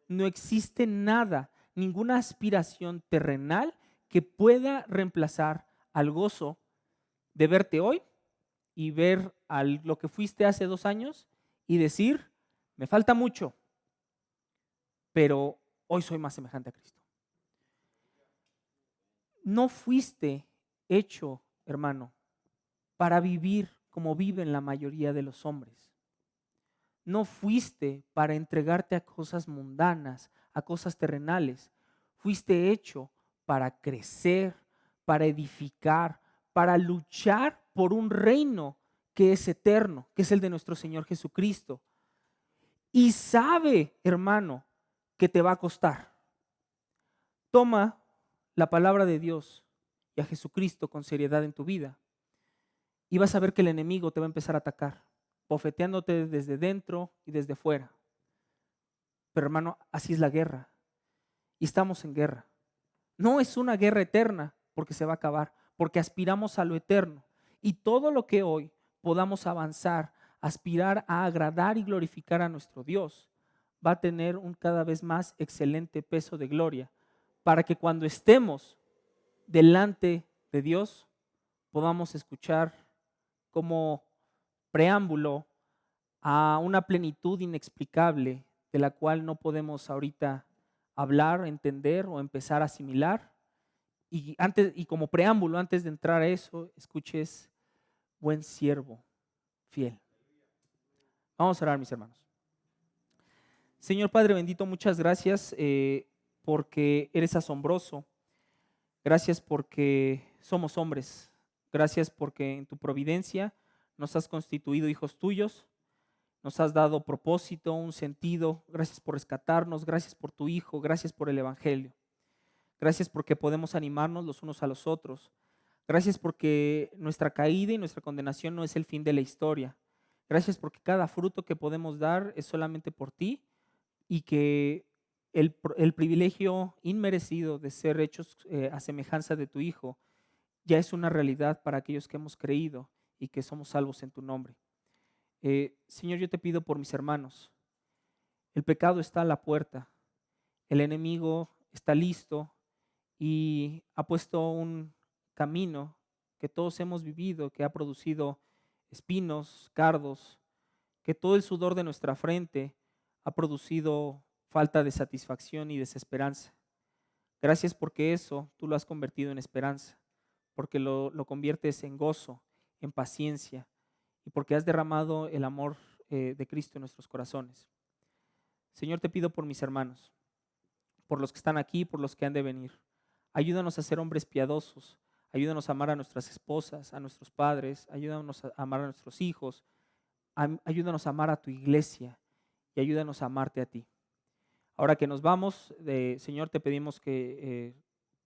No existe nada, ninguna aspiración terrenal que pueda reemplazar al gozo de verte hoy y ver lo que fuiste hace 2 años y decir, me falta mucho, pero hoy soy más semejante a Cristo. No fuiste hecho, hermano, para vivir como viven la mayoría de los hombres. No fuiste para entregarte a cosas mundanas, a cosas terrenales. Fuiste hecho para crecer, para edificar, para luchar por un reino que es eterno, que es el de nuestro Señor Jesucristo. Y sabe, hermano, que te va a costar. Toma la palabra de Dios y a Jesucristo con seriedad en tu vida y vas a ver que el enemigo te va a empezar a atacar, bofeteándote desde dentro y desde fuera. Pero hermano, así es la guerra. Y estamos en guerra. No es una guerra eterna porque se va a acabar, porque aspiramos a lo eterno. Y todo lo que hoy podamos avanzar, aspirar a agradar y glorificar a nuestro Dios, va a tener un cada vez más excelente peso de gloria, para que cuando estemos delante de Dios podamos escuchar como preámbulo a una plenitud inexplicable de la cual no podemos ahorita hablar, entender o empezar a asimilar. Y como preámbulo, antes de entrar a eso, escuches: buen siervo, fiel. Vamos a orar, mis hermanos. Señor Padre bendito, muchas gracias porque eres asombroso. Gracias porque somos hombres. Gracias porque en tu providencia nos has constituido hijos tuyos. Nos has dado propósito, un sentido. Gracias por rescatarnos. Gracias por tu Hijo. Gracias por el Evangelio. Gracias porque podemos animarnos los unos a los otros. Gracias porque nuestra caída y nuestra condenación no es el fin de la historia. Gracias porque cada fruto que podemos dar es solamente por ti y que el privilegio inmerecido de ser hechos a semejanza de tu Hijo ya es una realidad para aquellos que hemos creído y que somos salvos en tu nombre. Señor, yo te pido por mis hermanos. El pecado está a la puerta. El enemigo está listo y ha puesto un camino que todos hemos vivido, que ha producido espinos, cardos, que todo el sudor de nuestra frente ha producido falta de satisfacción y desesperanza. Gracias porque eso tú lo has convertido en esperanza, porque lo conviertes en gozo, en paciencia y porque has derramado el amor de Cristo en nuestros corazones. Señor, te pido por mis hermanos, por los que están aquí, por los que han de venir. Ayúdanos a ser hombres piadosos, ayúdanos a amar a nuestras esposas, a nuestros padres, ayúdanos a amar a nuestros hijos, ayúdanos a amar a tu iglesia y ayúdanos a amarte a ti. Ahora que nos vamos, Señor, te pedimos que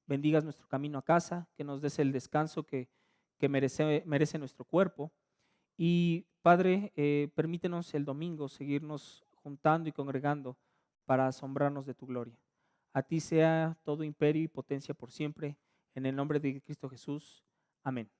bendigas nuestro camino a casa, que nos des el descanso que merece nuestro cuerpo. Y Padre, permítenos el domingo seguirnos juntando y congregando para asombrarnos de tu gloria. A ti sea todo imperio y potencia por siempre, en el nombre de Cristo Jesús. Amén.